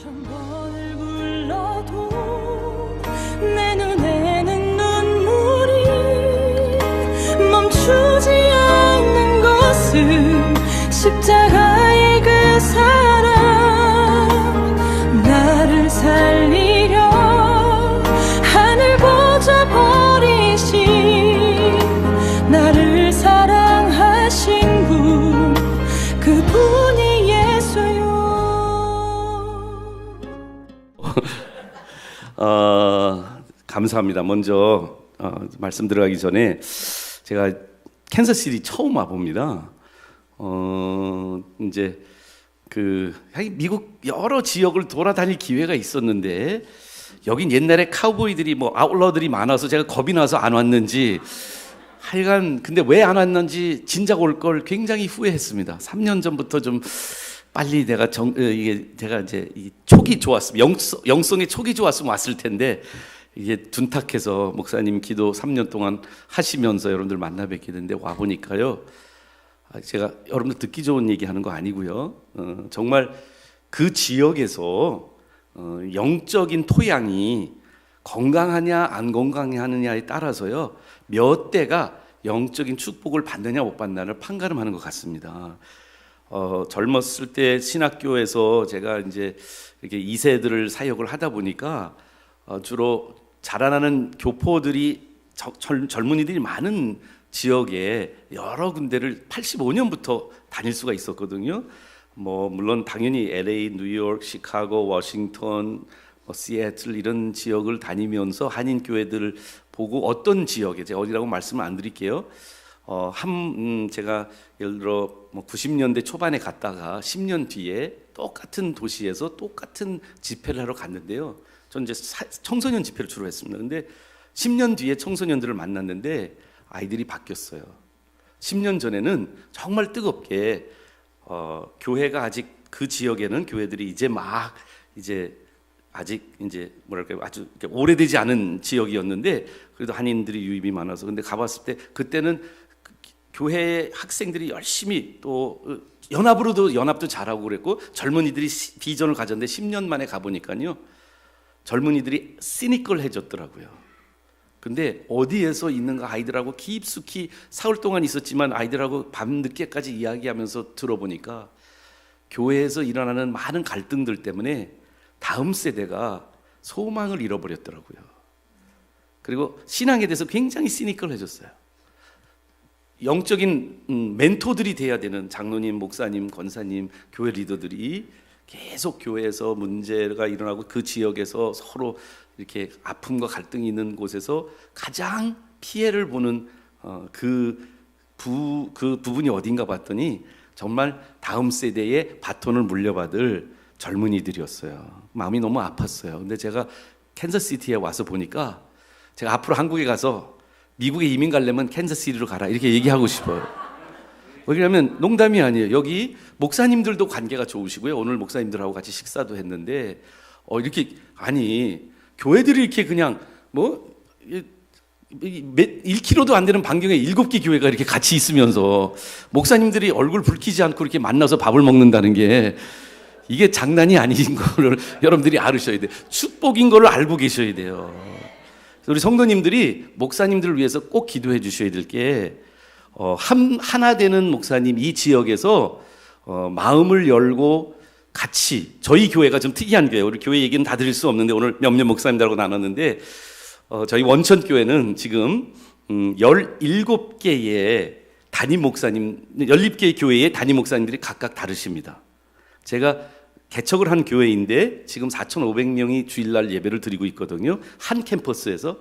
천 번을 불러도 내 눈에는 눈물이 멈추지 않는 것은 십자가의 그 사랑, 나를 살리려 하늘 보좌 버리신, 나를 사랑하신 분, 그분이 예수요. 감사합니다. 먼저 말씀 들어가기 전에 제가 캔자스시티 처음 와봅니다. 이제 미국 여러 지역을 돌아다닐 기회가 있었는데 여긴 옛날에 카우보이들이 아웃러들이 많아서 제가 겁이 나서 안 왔는지, 하여간 근데 왜 안 왔는지 진작 올 걸 굉장히 후회했습니다. 3년 전부터 좀 빨리 제가 이제 이 촉이 좋았으면, 영성의 촉이 좋았으면 왔을 텐데, 이게 둔탁해서 목사님 기도 3년 동안 하시면서 여러분들 만나 뵙게 됐는데 와 보니까요, 제가 여러분들 듣기 좋은 얘기 하는 거 아니고요, 정말 그 지역에서 영적인 토양이 건강하냐 안 건강하느냐에 따라서요, 몇 대가 영적인 축복을 받느냐 못 받느냐를 판가름하는 것 같습니다. 젊었을 때 신학교에서 제가 이제 이렇게 2세들을 사역을 하다 보니까 주로 자라나는 교포들이 젊은이들이 많은 지역에 여러 군데를 85년부터 다닐 수가 있었거든요. 물론 당연히 LA, 뉴욕, 시카고, 워싱턴, 시애틀 이런 지역을 다니면서 한인 교회들을 보고, 어떤 지역에, 제가 어디라고 말씀을 안 드릴게요. 제가 예를 들어 90년대 초반에 갔다가 10년 뒤에 똑같은 도시에서 똑같은 집회를 하러 갔는데요. 전 이제 청소년 집회를 주로 했습니다. 근데 10년 뒤에 청소년들을 만났는데 아이들이 바뀌었어요. 10년 전에는 정말 뜨겁게 교회가 아직 그 지역에는 교회들이 아직 아주 오래되지 않은 지역이었는데 그래도 한인들이 유입이 많아서, 근데 가봤을 때 그때는 교회 학생들이 열심히 또 연합도 잘하고 그랬고, 젊은이들이 비전을 가졌는데 10년 만에 가보니까요, 젊은이들이 시니컬해졌더라고요. 근데 어디에서 있는가, 아이들하고 깊숙이 사흘 동안 있었지만 아이들하고 밤늦게까지 이야기하면서 들어보니까 교회에서 일어나는 많은 갈등들 때문에 다음 세대가 소망을 잃어버렸더라고요. 그리고 신앙에 대해서 굉장히 시니컬해졌어요. 영적인 멘토들이 돼야 되는 장로님, 목사님, 권사님, 교회 리더들이 계속 교회에서 문제가 일어나고 그 지역에서 서로 이렇게 아픔과 갈등이 있는 곳에서 가장 피해를 보는 그 부분이 어딘가 봤더니 정말 다음 세대의 바톤을 물려받을 젊은이들이었어요. 마음이 너무 아팠어요. 근데 제가 캔자스시티에 와서 보니까, 제가 앞으로 한국에 가서 미국에 이민 가려면 캔자스시티로 가라 이렇게 얘기하고 싶어요. 왜냐하면 농담이 아니에요. 여기 목사님들도 관계가 좋으시고요. 오늘 목사님들하고 같이 식사도 했는데 교회들이 이렇게 그냥 1km도 안 되는 반경에 7개 교회가 이렇게 같이 있으면서 목사님들이 얼굴 붉히지 않고 이렇게 만나서 밥을 먹는다는 게, 이게 장난이 아닌 거를 여러분들이 알으셔야 돼요. 축복인 거를 알고 계셔야 돼요. 우리 성도님들이 목사님들을 위해서 꼭 기도해 주셔야 될 게, 하나 되는 목사님, 이 지역에서 마음을 열고 같이, 저희 교회가 좀 특이한 교회예요. 우리 교회 얘기는 다 드릴 수 없는데 오늘 몇몇 목사님들하고 나눴는데, 저희 원천교회는 지금 17개의 담임 목사님, 17개의 교회의 담임 목사님들이 각각 다르십니다. 제가 개척을 한 교회인데 지금 4,500명이 주일날 예배를 드리고 있거든요. 한 캠퍼스에서.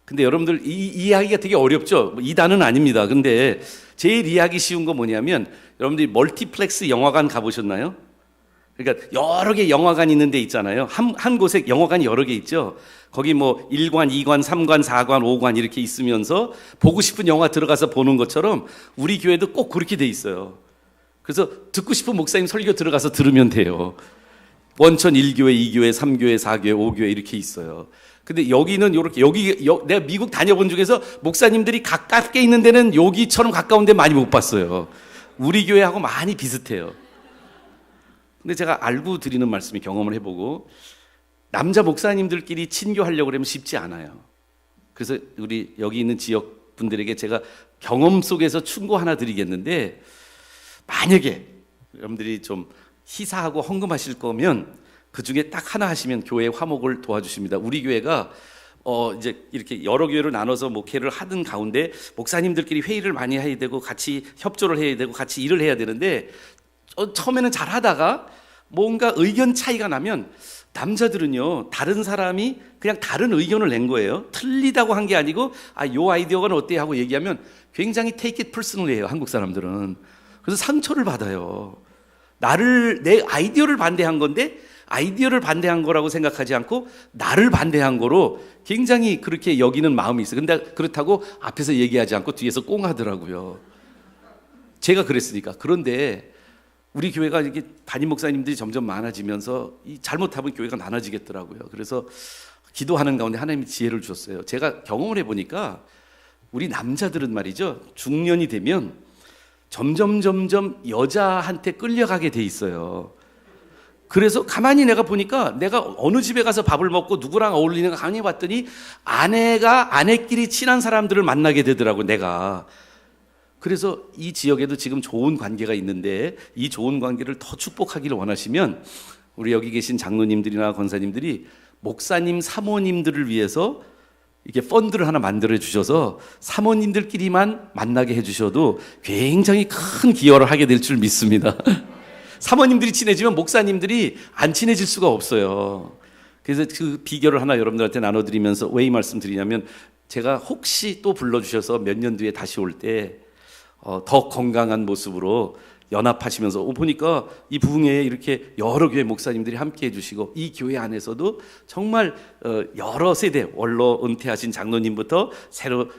근데 여러분들 이 이야기가 되게 어렵죠? 이단은 아닙니다. 근데 제일 이해하기 쉬운 거 뭐냐면, 여러분들이 멀티플렉스 영화관 가보셨나요? 그러니까 여러 개 영화관 있는 데 있잖아요. 한 곳에 영화관이 여러 개 있죠. 거기 1관, 2관, 3관, 4관, 5관 이렇게 있으면서 보고 싶은 영화 들어가서 보는 것처럼 우리 교회도 꼭 그렇게 돼 있어요. 그래서 듣고 싶은 목사님 설교 들어가서 들으면 돼요. 원천 1교회, 2교회, 3교회, 4교회, 5교회 이렇게 있어요. 근데 여기는 이렇게 내가 미국 다녀본 중에서 목사님들이 가깝게 있는 데는 여기처럼 가까운 데 많이 못 봤어요. 우리 교회하고 많이 비슷해요. 근데 제가 알고 드리는 말씀이 경험을 해보고 남자 목사님들끼리 친교하려고 그러면 쉽지 않아요. 그래서 우리 여기 있는 지역 분들에게 제가 경험 속에서 충고 하나 드리겠는데, 만약에 여러분들이 좀 희사하고 헌금하실 거면 그 중에 딱 하나 하시면 교회 화목을 도와주십니다. 우리 교회가 이제 이렇게 여러 교회로 나눠서 목회를 하는 가운데 목사님들끼리 회의를 많이 해야 되고 같이 협조를 해야 되고 같이 일을 해야 되는데, 처음에는 잘 하다가 뭔가 의견 차이가 나면 남자들은요, 다른 사람이 그냥 다른 의견을 낸 거예요. 틀리다고 한 게 아니고 요 아이디어가 어때 하고 얘기하면 굉장히 take it personal해요, 한국 사람들은. 그래서 상처를 받아요. 내 아이디어를 반대한 건데 아이디어를 반대한 거라고 생각하지 않고 나를 반대한 거로 굉장히 그렇게 여기는 마음이 있어요. 근데 그렇다고 앞에서 얘기하지 않고 뒤에서 꽁하더라고요. 제가 그랬으니까. 그런데 우리 교회가 이렇게 담임 목사님들이 점점 많아지면서 잘못하면 교회가 나눠지겠더라고요. 그래서 기도하는 가운데 하나님이 지혜를 주셨어요. 제가 경험을 해보니까 우리 남자들은 말이죠, 중년이 되면 점점 여자한테 끌려가게 돼 있어요. 그래서 가만히 내가 보니까 내가 어느 집에 가서 밥을 먹고 누구랑 어울리는가 가만히 봤더니 아내가 아내끼리 친한 사람들을 만나게 되더라고, 내가. 그래서 이 지역에도 지금 좋은 관계가 있는데 이 좋은 관계를 더 축복하기를 원하시면 우리 여기 계신 장로님들이나 권사님들이 목사님 사모님들을 위해서 이렇게 펀드를 하나 만들어 주셔서 사모님들끼리만 만나게 해주셔도 굉장히 큰 기여를 하게 될 줄 믿습니다. 사모님들이 친해지면 목사님들이 안 친해질 수가 없어요. 그래서 그 비결을 하나 여러분들한테 나눠드리면서 왜 이 말씀 드리냐면, 제가 혹시 또 불러주셔서 몇 년 뒤에 다시 올 때 더 건강한 모습으로 연합하시면서 보니까 이 부흥회에 이렇게 여러 교회 목사님들이 함께 해주시고, 이 교회 안에서도 정말 여러 세대, 원로 은퇴하신 장로님부터 새로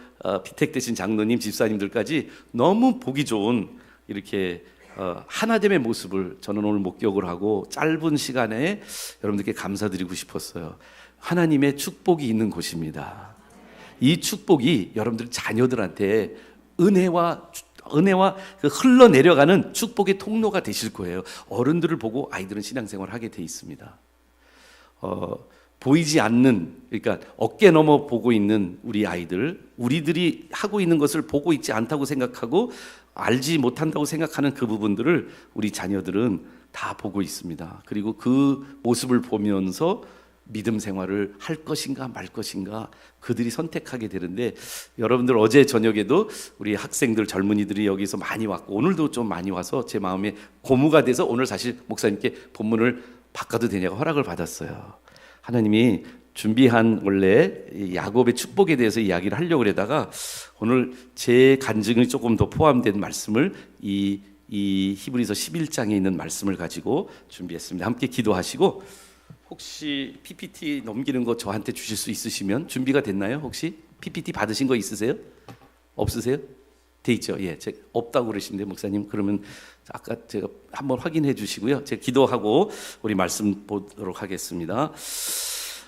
피택되신 장로님, 집사님들까지 너무 보기 좋은 이렇게 하나됨의 모습을 저는 오늘 목격을 하고 짧은 시간에 여러분들께 감사드리고 싶었어요. 하나님의 축복이 있는 곳입니다. 이 축복이 여러분들 자녀들한테 은혜와 그 흘러내려가는 축복의 통로가 되실 거예요. 어른들을 보고 아이들은 신앙생활을 하게 돼 있습니다. 보이지 않는, 그러니까 어깨 넘어 보고 있는 우리 아이들, 우리들이 하고 있는 것을 보고 있지 않다고 생각하고 알지 못한다고 생각하는 그 부분들을 우리 자녀들은 다 보고 있습니다. 그리고 그 모습을 보면서 믿음 생활을 할 것인가 말 것인가 그들이 선택하게 되는데, 여러분들 어제 저녁에도 우리 학생들, 젊은이들이 여기서 많이 왔고 오늘도 좀 많이 와서 제 마음에 고무가 돼서 오늘 사실 목사님께 본문을 바꿔도 되냐고 허락을 받았어요. 하나님이 준비한 원래 야곱의 축복에 대해서 이야기를 하려고 그러다가 오늘 제 간증이 조금 더 포함된 말씀을 이 히브리서 11장에 있는 말씀을 가지고 준비했습니다. 함께 기도하시고, 혹시 PPT 넘기는 거 저한테 주실 수 있으시면, 준비가 됐나요? 혹시 PPT 받으신 거 있으세요? 없으세요? 돼 있죠? 예, 제가 없다고 그러시는데 목사님, 그러면 아까 제가 한번 확인해 주시고요. 제가 기도하고 우리 말씀 보도록 하겠습니다.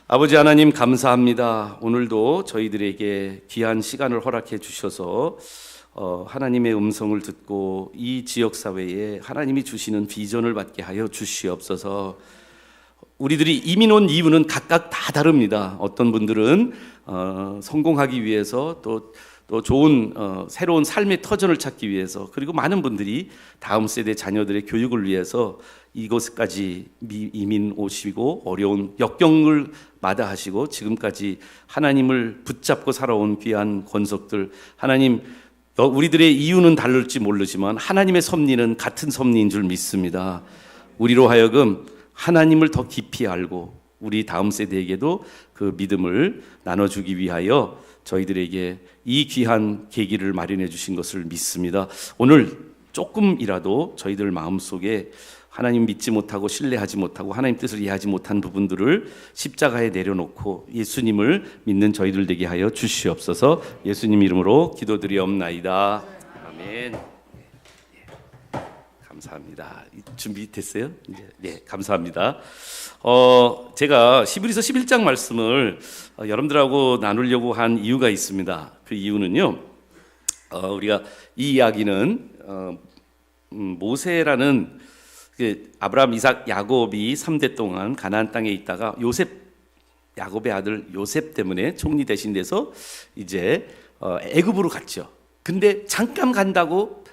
아버지 하나님, 감사합니다. 오늘도 저희들에게 귀한 시간을 허락해 주셔서 하나님의 음성을 듣고 이 지역사회에 하나님이 주시는 비전을 받게 하여 주시옵소서. 우리들이 이민 온 이유는 각각 다 다릅니다. 어떤 분들은 성공하기 위해서, 또 좋은 새로운 삶의 터전을 찾기 위해서, 그리고 많은 분들이 다음 세대 자녀들의 교육을 위해서 이곳까지 이민 오시고 어려운 역경을 마다하시고 지금까지 하나님을 붙잡고 살아온 귀한 권속들, 하나님, 우리들의 이유는 다를지 모르지만 하나님의 섭리는 같은 섭리인 줄 믿습니다. 우리로 하여금 하나님을 더 깊이 알고 우리 다음 세대에게도 그 믿음을 나눠주기 위하여 저희들에게 이 귀한 계기를 마련해 주신 것을 믿습니다. 오늘 조금이라도 저희들 마음속에 하나님 믿지 못하고 신뢰하지 못하고 하나님 뜻을 이해하지 못한 부분들을 십자가에 내려놓고 예수님을 믿는 저희들 되게 하여 주시옵소서. 예수님 이름으로 기도드리옵나이다. 아멘. 감사합니다. 준비됐어요? 네, 감사합니다. 제가 히브리서 11장 말씀을 여러분들하고 나누려고 한 이유가 있습니다. 그 이유는요, 우리가 이 이야기는 모세라는 아브라함, 이삭, 야곱이 3대 동안 가나안 땅에 있다가 야곱의 아들 요셉 때문에 총리 대신 돼서 이제 애굽으로 갔죠. 근데 잠깐 간다고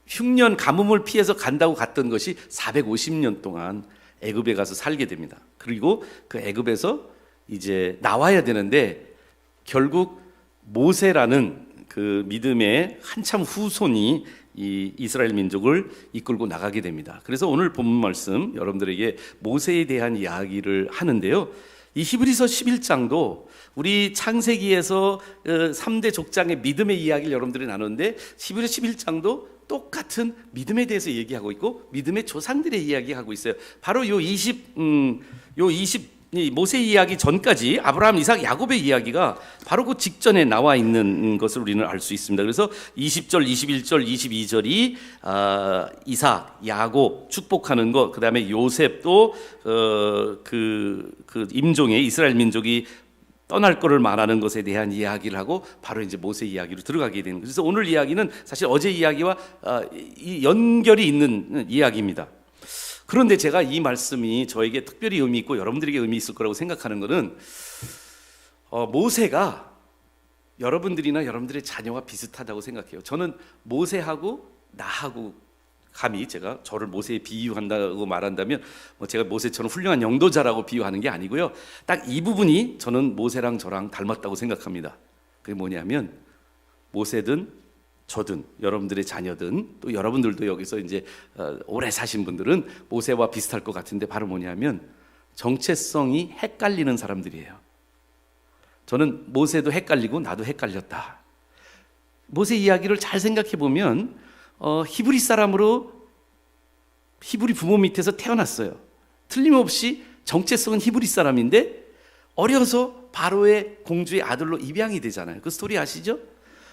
흉년 가뭄을 피해서 간다고 갔던 것이 450년 동안 애굽에 가서 살게 됩니다. 그리고 그 애굽에서 이제 나와야 되는데 결국 모세라는 그 믿음의 한참 후손이 이 이스라엘 민족을 이끌고 나가게 됩니다. 그래서 오늘 본문 말씀 여러분들에게 모세에 대한 이야기를 하는데요. 이 히브리서 11장도 우리 창세기에서 3대 족장의 믿음의 이야기를 여러분들이 나누는데 히브리서 11장도 똑같은 믿음에 대해서 얘기하고 있고 믿음의 조상들의 이야기하고 있어요. 바로 이 모세 이야기 전까지 아브라함, 이삭, 야곱의 이야기가 바로 그 직전에 나와 있는 것을 우리는 알 수 있습니다. 그래서 20절, 21절, 22절이 이삭, 야곱 축복하는 것, 그 다음에 요셉도 그 임종의 이스라엘 민족이 떠날 거를 말하는 것에 대한 이야기를 하고 바로 이제 모세 이야기로 들어가게 되는 거예요. 그래서 오늘 이야기는 사실 어제 이야기와 이 연결이 있는 이야기입니다. 그런데 제가 이 말씀이 저에게 특별히 의미 있고 여러분들에게 의미 있을 거라고 생각하는 것은 모세가 여러분들이나 여러분들의 자녀와 비슷하다고 생각해요. 저는 모세하고 나하고 감히 제가 저를 모세에 비유한다고 말한다면 제가 모세처럼 훌륭한 영도자라고 비유하는 게 아니고요. 딱 이 부분이 저는 모세랑 저랑 닮았다고 생각합니다. 그게 뭐냐면 모세든 저든 여러분들의 자녀든 또 여러분들도 여기서 이제 오래 사신 분들은 모세와 비슷할 것 같은데 바로 뭐냐면 정체성이 헷갈리는 사람들이에요. 저는 모세도 헷갈리고 나도 헷갈렸다. 모세 이야기를 잘 생각해 보면 히브리 사람으로 히브리 부모 밑에서 태어났어요. 틀림없이 정체성은 히브리 사람인데 어려서 바로의 공주의 아들로 입양이 되잖아요. 그 스토리 아시죠?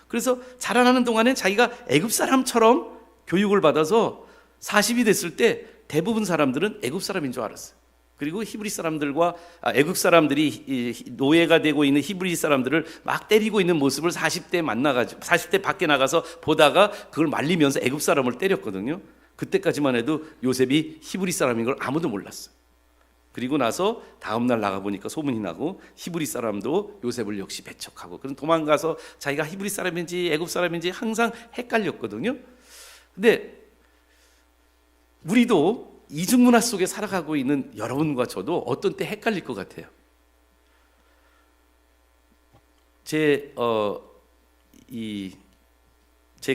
그래서 자라나는 동안에 자기가 애굽 사람처럼 교육을 받아서 40이 됐을 때 대부분 사람들은 애굽 사람인 줄 알았어요. 그리고 히브리 사람들과 애굽 사람들이 노예가 되고 있는 히브리 사람들을 막 때리고 있는 모습을 40대 만나가지고 40대 밖에 나가서 보다가 그걸 말리면서 애굽 사람을 때렸거든요. 그때까지만 해도 요셉이 히브리 사람인 걸 아무도 몰랐어요. 그리고 나서 다음날 나가보니까 소문이 나고 히브리 사람도 요셉을 역시 배척하고 그럼 도망가서 자기가 히브리 사람인지 애굽 사람인지 항상 헷갈렸거든요. 근데 우리도 이중문화 속에 살아가고 있는 여러분과 저도 어떤 때 헷갈릴 것 같아요. 제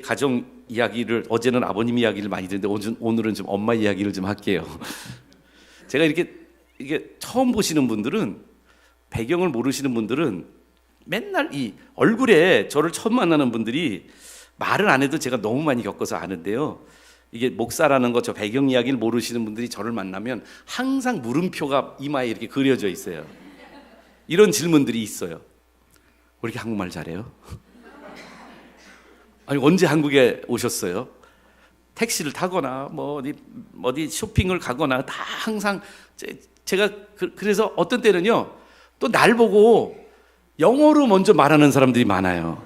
가정 이야기를 어제는 아버님 이야기를 많이 듣는데 오늘은 좀 엄마 이야기를 좀 할게요. 제가 이게 처음 보시는 분들은 배경을 모르시는 분들은 맨날 이 얼굴에 저를 처음 만나는 분들이 말을 안 해도 제가 너무 많이 겪어서 아는데요. 이게 목사라는 거 저 배경 이야기를 모르시는 분들이 저를 만나면 항상 물음표가 이마에 이렇게 그려져 있어요. 이런 질문들이 있어요. 왜 이렇게 한국말 잘해요? 아니 언제 한국에 오셨어요? 택시를 타거나 뭐 어디 쇼핑을 가거나 다 항상 제가 그래서 어떤 때는요 또 날 보고 영어로 먼저 말하는 사람들이 많아요.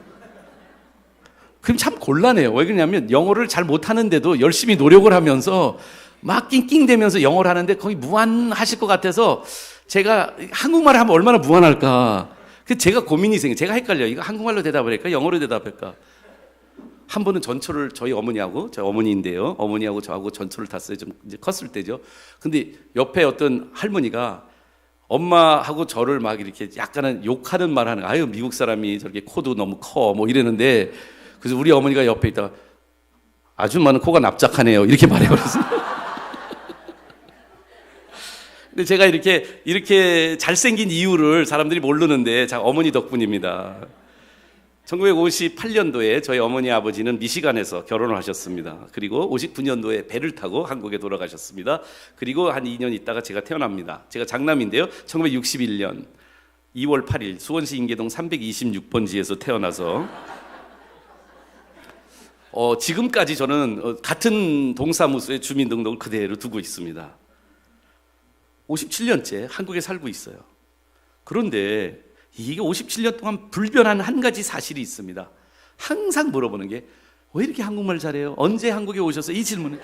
그럼 참 곤란해요. 왜 그러냐면 영어를 잘 못하는데도 열심히 노력을 하면서 막 낑낑대면서 영어를 하는데 거의 무한하실 것 같아서 제가 한국말을 하면 얼마나 무한할까. 그래서 제가 고민이 생겨요. 제가 헷갈려요. 이거 한국말로 대답을 할까 영어로 대답할까. 한 번은 전철을 저희 어머니하고 저희 어머니인데요. 어머니하고 저하고 전철을 탔어요. 좀 이제 컸을 때죠. 근데 옆에 어떤 할머니가 엄마하고 저를 막 이렇게 약간은 욕하는 말 하는 거예요. 아유 미국 사람이 저렇게 코도 너무 커 뭐 이러는데 그래서 우리 어머니가 옆에 있다가 아줌마는 코가 납작하네요. 이렇게 말해버렸어요. 근데 제가 이렇게 잘생긴 이유를 사람들이 모르는데 어머니 덕분입니다. 1958년도에 저희 어머니 아버지는 미시간에서 결혼을 하셨습니다. 그리고 59년도에 배를 타고 한국에 돌아가셨습니다. 그리고 한 2년 있다가 제가 태어납니다. 제가 장남인데요. 1961년 2월 8일 수원시 인계동 326번지에서 태어나서 지금까지 저는 같은 동사무소에 주민등록을 그대로 두고 있습니다. 57년째 한국에 살고 있어요. 그런데 이게 57년 동안 불변한 한 가지 사실이 있습니다. 항상 물어보는 게 왜 이렇게 한국말 잘해요? 언제 한국에 오셨어요? 이 질문을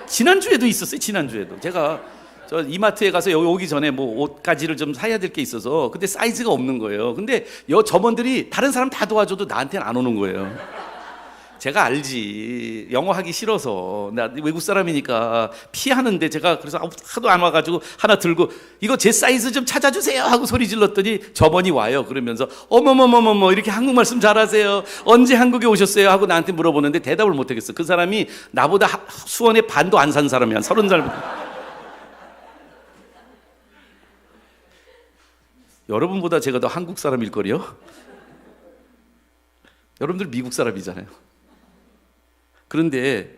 지난주에도 있었어요. 지난주에도 제가 저 이마트에 가서 여기 오기 전에 뭐 옷가지를 좀 사야 될 게 있어서 근데 사이즈가 없는 거예요. 근데 점원들이 다른 사람 다 도와줘도 나한테는 안 오는 거예요. 제가 알지. 영어 하기 싫어서. 나 외국 사람이니까 피하는데 제가 그래서 하도 안 와가지고 하나 들고 이거 제 사이즈 좀 찾아주세요 하고 소리 질렀더니 점원이 와요. 그러면서 어머머머머머 이렇게 한국 말씀 잘하세요. 언제 한국에 오셨어요? 하고 나한테 물어보는데 대답을 못 하겠어. 그 사람이 나보다 수원의 반도 안 산 사람이야. 30살. 여러분보다 제가 더 한국 사람일걸요? 여러분들 미국 사람이잖아요. 그런데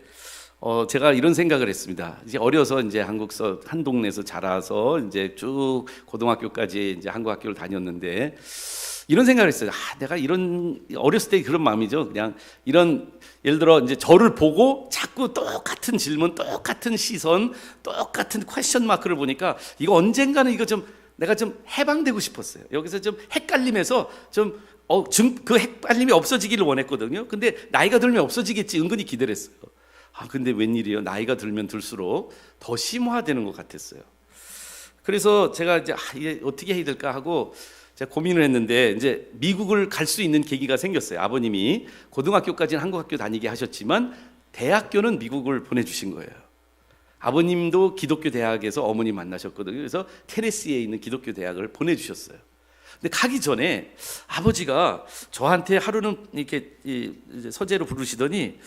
제가 이런 생각을 했습니다. 이제 어려서 이제 한국서 한 동네에서 자라서 이제 쭉 고등학교까지 이제 한국 학교를 다녔는데 이런 생각을 했어요. 내가 이런 어렸을 때 그런 마음이죠. 그냥 이런 예를 들어 이제 저를 보고 자꾸 똑같은 질문, 똑같은 시선, 똑같은 퀘스천 마크를 보니까 이거 언젠가는 이거 좀 내가 좀 해방되고 싶었어요. 여기서 좀 헷갈림에서 그 헷갈림이 없어지기를 원했거든요. 근데 나이가 들면 없어지겠지 은근히 기대를 했어요. 근데 웬일이에요. 나이가 들면 들수록 더 심화되는 것 같았어요. 그래서 제가 이제 이게 어떻게 해야 될까 하고 제가 고민을 했는데 이제 미국을 갈 수 있는 계기가 생겼어요. 아버님이 고등학교까지는 한국 학교 다니게 하셨지만 대학교는 미국을 보내주신 거예요. 아버님도 기독교 대학에서 어머니 만나셨거든요. 그래서 테네시에 있는 기독교 대학을 보내주셨어요. 근데 가기 전에 아버지가 저한테 하루는 이렇게 이제 서재로 부르시더니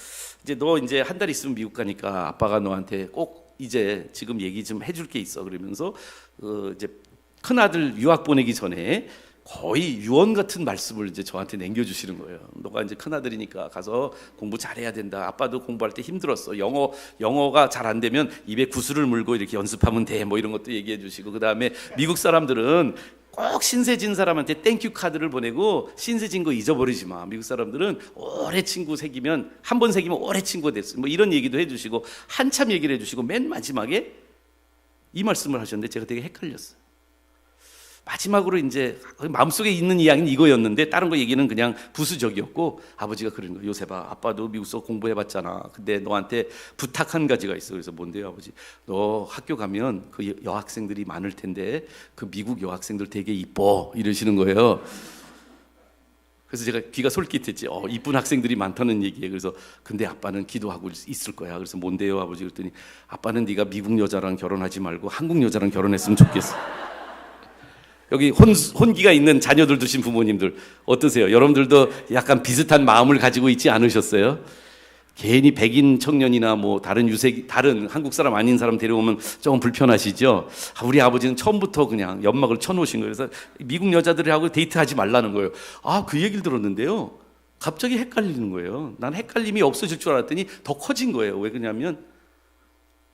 이제 너 이제 한 달 있으면 미국 가니까 아빠가 너한테 꼭 이제 지금 얘기 좀 해줄 게 있어. 그러면서 이제 큰 아들 유학 보내기 전에 거의 유언 같은 말씀을 이제 저한테 남겨주시는 거예요. 너가 이제 큰 아들이니까 가서 공부 잘해야 된다. 아빠도 공부할 때 힘들었어. 영어가 잘 안 되면 입에 구슬을 물고 이렇게 연습하면 돼. 뭐 이런 것도 얘기해 주시고 그 다음에 미국 사람들은 꼭 신세진 사람한테 땡큐 카드를 보내고 신세진 거 잊어버리지 마. 미국 사람들은 오래 친구 새기면 한 번 새기면 오래 친구가 됐어. 뭐 이런 얘기도 해주시고 한참 얘기를 해주시고 맨 마지막에 이 말씀을 하셨는데 제가 되게 헷갈렸어요. 마지막으로 이제 마음속에 있는 이야기는 이거였는데 다른 거 얘기는 그냥 부수적이었고 아버지가 그러는 거예요. 요셉아, 아빠도 미국서 공부해봤잖아. 근데 너한테 부탁 한 가지가 있어. 그래서 뭔데요, 아버지? 너 학교 가면 그 여학생들이 많을 텐데 그 미국 여학생들 되게 이뻐 이러시는 거예요. 그래서 제가 귀가 솔깃했지. 이쁜 학생들이 많다는 얘기예요. 그래서 근데 아빠는 기도하고 있을 거야. 그래서 뭔데요, 아버지? 그랬더니 아빠는 네가 미국 여자랑 결혼하지 말고 한국 여자랑 결혼했으면 좋겠어. 여기 혼기가 있는 자녀들 두신 부모님들 어떠세요? 여러분들도 약간 비슷한 마음을 가지고 있지 않으셨어요? 괜히 백인 청년이나 뭐 다른 한국 사람 아닌 사람 데려오면 조금 불편하시죠? 우리 아버지는 처음부터 그냥 연막을 쳐놓으신 거예요. 그래서 미국 여자들하고 데이트하지 말라는 거예요. 그 얘기를 들었는데요. 갑자기 헷갈리는 거예요. 난 헷갈림이 없어질 줄 알았더니 더 커진 거예요. 왜 그러냐면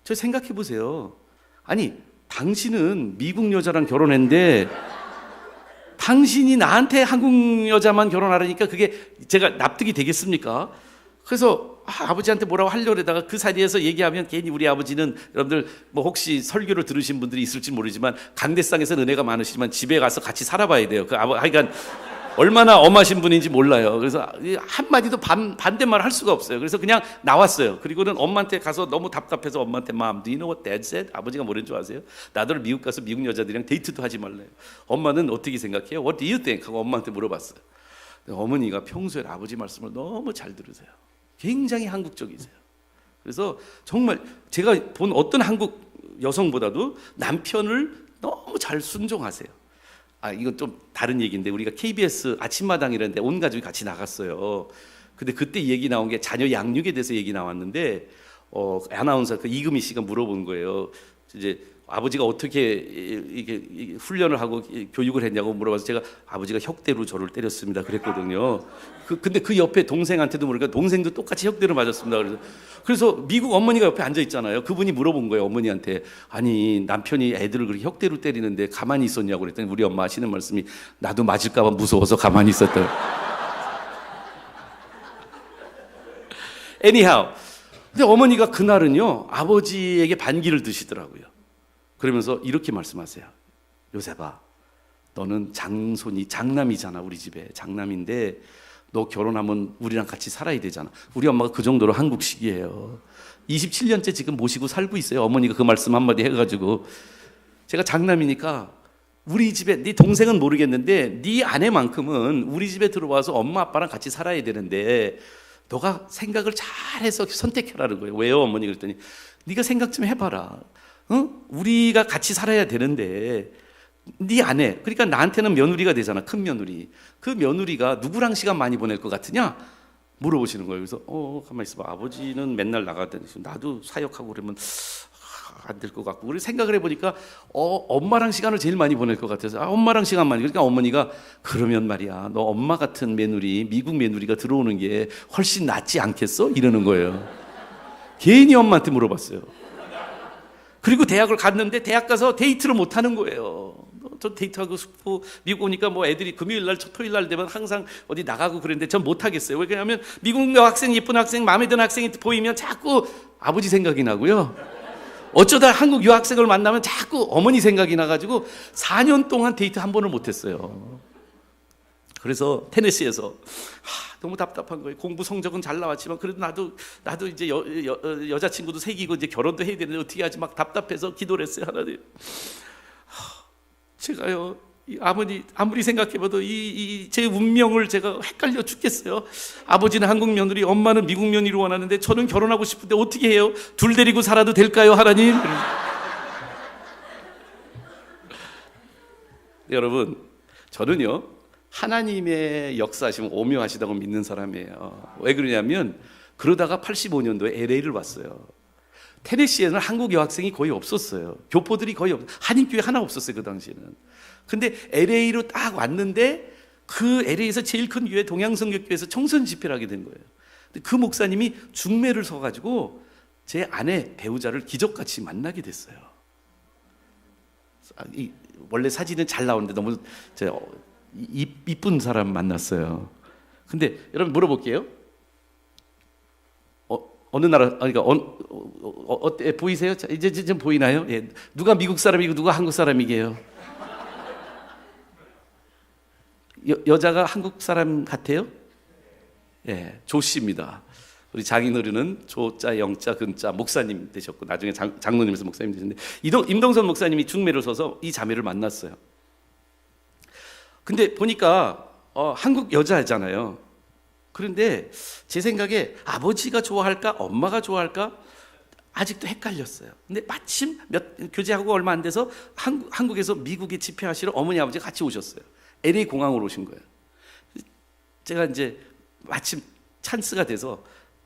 저 생각해 보세요. 아니 당신은 미국 여자랑 결혼했는데 당신이 나한테 한국 여자만 결혼하라니까 그게 제가 납득이 되겠습니까? 그래서 아버지한테 뭐라고 하려다가 그 자리에서 얘기하면 괜히 우리 아버지는 여러분들 뭐 혹시 설교를 들으신 분들이 있을지 모르지만 강대상에서는 은혜가 많으시지만 집에 가서 같이 살아봐야 돼요. 하여간 얼마나 엄하신 분인지 몰라요. 그래서 한마디도 반대말 할 수가 없어요. 그래서 그냥 나왔어요. 그리고는 엄마한테 가서 너무 답답해서 엄마한테 Mom, do you know what Dad said? 아버지가 뭐라는 줄 아세요? 나들 미국 가서 미국 여자들이랑 데이트도 하지 말래요. 엄마는 어떻게 생각해요? What do you think? 하고 엄마한테 물어봤어요. 어머니가 평소에 아버지 말씀을 너무 잘 들으세요. 굉장히 한국적이세요. 그래서 정말 제가 본 어떤 한국 여성보다도 남편을 너무 잘 순종하세요. 이건 좀 다른 얘기인데 우리가 KBS 아침마당이라는데 온 가족이 같이 나갔어요. 근데 그때 얘기 나온 게 자녀 양육에 대해서 얘기 나왔는데 아나운서 그 이금희 씨가 물어본 거예요. 이제 아버지가 어떻게 이게 훈련을 하고 교육을 했냐고 물어봐서 제가 아버지가 혁대로 저를 때렸습니다 그랬거든요. 근데 그 옆에 동생한테도 모르니까 동생도 똑같이 혁대로 맞았습니다. 그래서 미국 어머니가 옆에 앉아 있잖아요. 그분이 물어본 거예요, 어머니한테. 아니 남편이 애들을 그렇게 혁대로 때리는데 가만히 있었냐고 그랬더니 우리 엄마 하시는 말씀이 나도 맞을까 봐 무서워서 가만히 있었다. Anyhow, 근데 어머니가 그날은요 아버지에게 반기를 드시더라고요. 그러면서 이렇게 말씀하세요. 요셉아, 너는 장남이잖아. 우리 집에 장남인데 너 결혼하면 우리랑 같이 살아야 되잖아. 우리 엄마가 그 정도로 한국식이에요. 27년째 지금 모시고 살고 있어요. 어머니가 그 말씀 한마디 해가지고. 제가 장남이니까 우리 집에 네 동생은 모르겠는데 네 아내만큼은 우리 집에 들어와서 엄마 아빠랑 같이 살아야 되는데 너가 생각을 잘해서 선택해라는 거예요. 왜요? 어머니 그랬더니 네가 생각 좀 해봐라. 우리가 같이 살아야 되는데 네 아내, 그러니까 나한테는 며느리가 되잖아. 큰 며느리. 그 며느리가 누구랑 시간 많이 보낼 것 같으냐? 물어보시는 거예요. 그래서 가만히 있어봐. 아버지는 맨날 나가더니 나도 사역하고 그러면 안 될 것 같고. 그래서 생각을 해보니까 엄마랑 시간을 제일 많이 보낼 것 같아서 엄마랑 시간 많이. 그러니까 어머니가 그러면 말이야, 너 엄마 같은 며느리, 미국 며느리가 들어오는 게 훨씬 낫지 않겠어? 이러는 거예요. 괜히 엄마한테 물어봤어요. 그리고 대학을 갔는데 대학 가서 데이트를 못 하는 거예요. 저 데이트하고 싶고 미국 오니까 뭐 애들이 금요일 날 토요일 날 되면 항상 어디 나가고 그랬는데 전 못 하겠어요. 왜냐하면 미국 학생, 예쁜 학생, 마음에 드는 학생이 보이면 자꾸 아버지 생각이 나고요. 어쩌다 한국 유학생을 만나면 자꾸 어머니 생각이 나가지고 4년 동안 데이트 한 번을 못 했어요. 그래서 테네시에서 너무 답답한 거예요. 공부 성적은 잘 나왔지만 그래도 나도 이제 여자친구도 생기고 이제 결혼도 해야 되는데 어떻게 하지? 막 답답해서 기도를 했어요. 하나님, 제가요, 아버지 아무리 생각해봐도 제 운명을 제가 헷갈려 죽겠어요. 아버지는 한국 며느리, 엄마는 미국 며느리를 원하는데 저는 결혼하고 싶은데 어떻게 해요? 둘 데리고 살아도 될까요, 하나님? 여러분, 저는요 하나님의 역사하시면 오묘하시다고 믿는 사람이에요. 왜 그러냐면 그러다가 85년도에 LA를 왔어요. 테네시에는 한국 여학생이 거의 없었어요. 교포들이 거의 한인교회 하나 없었어요, 그 당시에는. 근데 LA로 딱 왔는데 그 LA에서 제일 큰 교회 동양성격교회에서 청선 집회를 하게 된 거예요. 근데 그 목사님이 중매를 서가지고 제 아내 배우자를 기적같이 만나게 됐어요. 원래 사진은 잘 나오는데 너무 이쁜 사람 만났어요. 근데 여러분 물어볼게요. 어느 나라, 그러니까 어때 보이세요? 자, 이제 좀 보이나요? 예. 누가 미국 사람이고 누가 한국 사람이게요? 여자가 한국 사람 같아요? 예, 조 씨입니다. 우리 장인어른은 조자, 영자, 근자 목사님 되셨고 나중에 장로님에서 목사님 되셨는데 임동선 목사님이 중매를 서서 이 자매를 만났어요. 근데 보니까 한국 여자잖아요. 그런데 제 생각에 아버지가 좋아할까 엄마가 좋아할까 아직도 헷갈렸어요. 근데 마침 교제하고 얼마 안 돼서 한국에서 미국에 집회하시러 어머니 아버지가 같이 오셨어요. LA 공항으로 오신 거예요. 제가 이제 마침 찬스가 돼서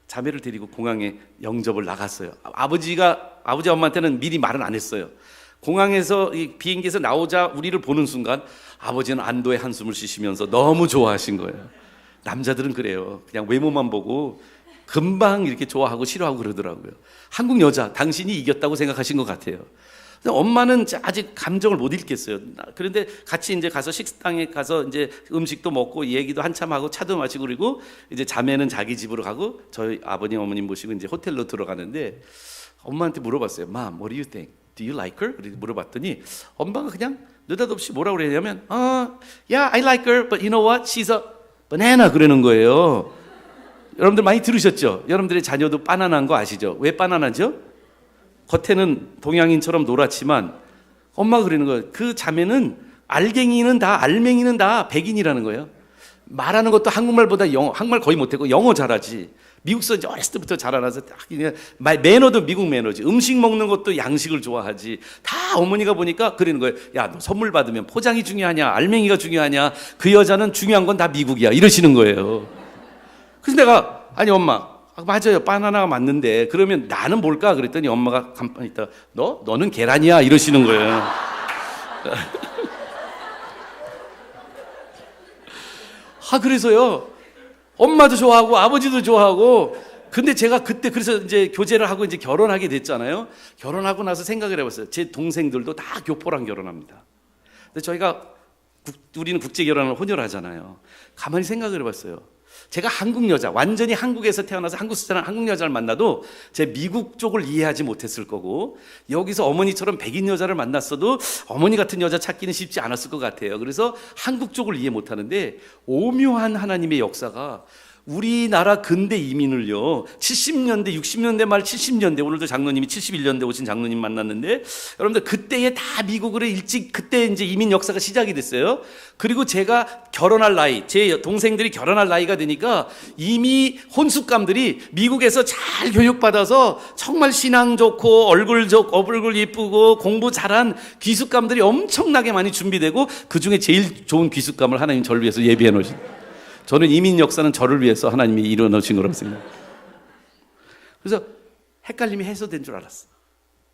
자매를 데리고 공항에 영접을 나갔어요. 아버지 엄마한테는 미리 말은 안 했어요. 공항에서 비행기에서 나오자 우리를 보는 순간 아버지는 안도의 한숨을 쉬시면서 너무 좋아하신 거예요. 남자들은 그래요. 그냥 외모만 보고 금방 이렇게 좋아하고 싫어하고 그러더라고요. 한국 여자, 당신이 이겼다고 생각하신 것 같아요. 엄마는 아직 감정을 못 읽겠어요. 그런데 같이 이제 가서 식당에 가서 이제 음식도 먹고 얘기도 한참 하고 차도 마시고 그리고 이제 자매는 자기 집으로 가고 저희 아버님 어머님 모시고 이제 호텔로 들어가는데 엄마한테 물어봤어요. Mom, what do you think? Do you like her? 그렇게 물어봤더니 엄마가 그냥 느닷없이 뭐라고 그랬냐면 Yeah, I like her, but you know what? She's a banana 그러는 거예요. 여러분들 많이 들으셨죠? 여러분들의 자녀도 바나나인 거 아시죠? 왜 바나나죠? 겉에는 동양인처럼 노랗지만 엄마가 그러는 거예요. 그 자매는 알갱이는 다 알맹이는 다 백인이라는 거예요. 말하는 것도 한국말보다 한국말 거의 못하고 영어 잘하지. 미국서 이제 어렸을 때부터 자라나서 매너도 미국 매너지. 음식 먹는 것도 양식을 좋아하지. 다 어머니가 보니까 그러는 거예요. 야, 너 선물 받으면 포장이 중요하냐 알맹이가 중요하냐. 그 여자는 중요한 건 다 미국이야 이러시는 거예요. 그래서 내가 아니 엄마 맞아요. 바나나가 맞는데 그러면 나는 뭘까? 그랬더니 엄마가 가만히 있다가 너는 계란이야 이러시는 거예요. 그래서요. 엄마도 좋아하고 아버지도 좋아하고 근데 제가 그때 그래서 이제 교제를 하고 이제 결혼하게 됐잖아요. 결혼하고 나서 생각을 해봤어요. 제 동생들도 다 교포랑 결혼합니다. 근데 저희가 우리는 국제 결혼을 혼혈하잖아요. 가만히 생각을 해봤어요. 제가 한국 여자, 완전히 한국에서 태어나서 한국 사람, 한국 여자를 만나도 제 미국 쪽을 이해하지 못했을 거고, 여기서 어머니처럼 백인 여자를 만났어도 어머니 같은 여자 찾기는 쉽지 않았을 것 같아요. 그래서 한국 쪽을 이해 못하는데, 오묘한 하나님의 역사가 우리나라 근대 이민을요, 70년대, 60년대 말 70년대, 오늘도 장로님이 71년대 오신 장로님 만났는데, 여러분들 그때에 다 미국으로 일찍, 그때 이제 이민 역사가 시작이 됐어요. 그리고 제가 결혼할 나이, 제 동생들이 결혼할 나이가 되니까 이미 혼숙감들이 미국에서 잘 교육받아서 정말 신앙 좋고 얼굴 예쁘고 공부 잘한 귀숙감들이 엄청나게 많이 준비되고, 그 중에 제일 좋은 귀숙감을 하나님 저를 위해서 예비해 놓으신, 저는 이민 역사는 저를 위해서 하나님이 이뤄놓으신 거라고 생각해요. 그래서 헷갈림이 해소된 줄 알았어.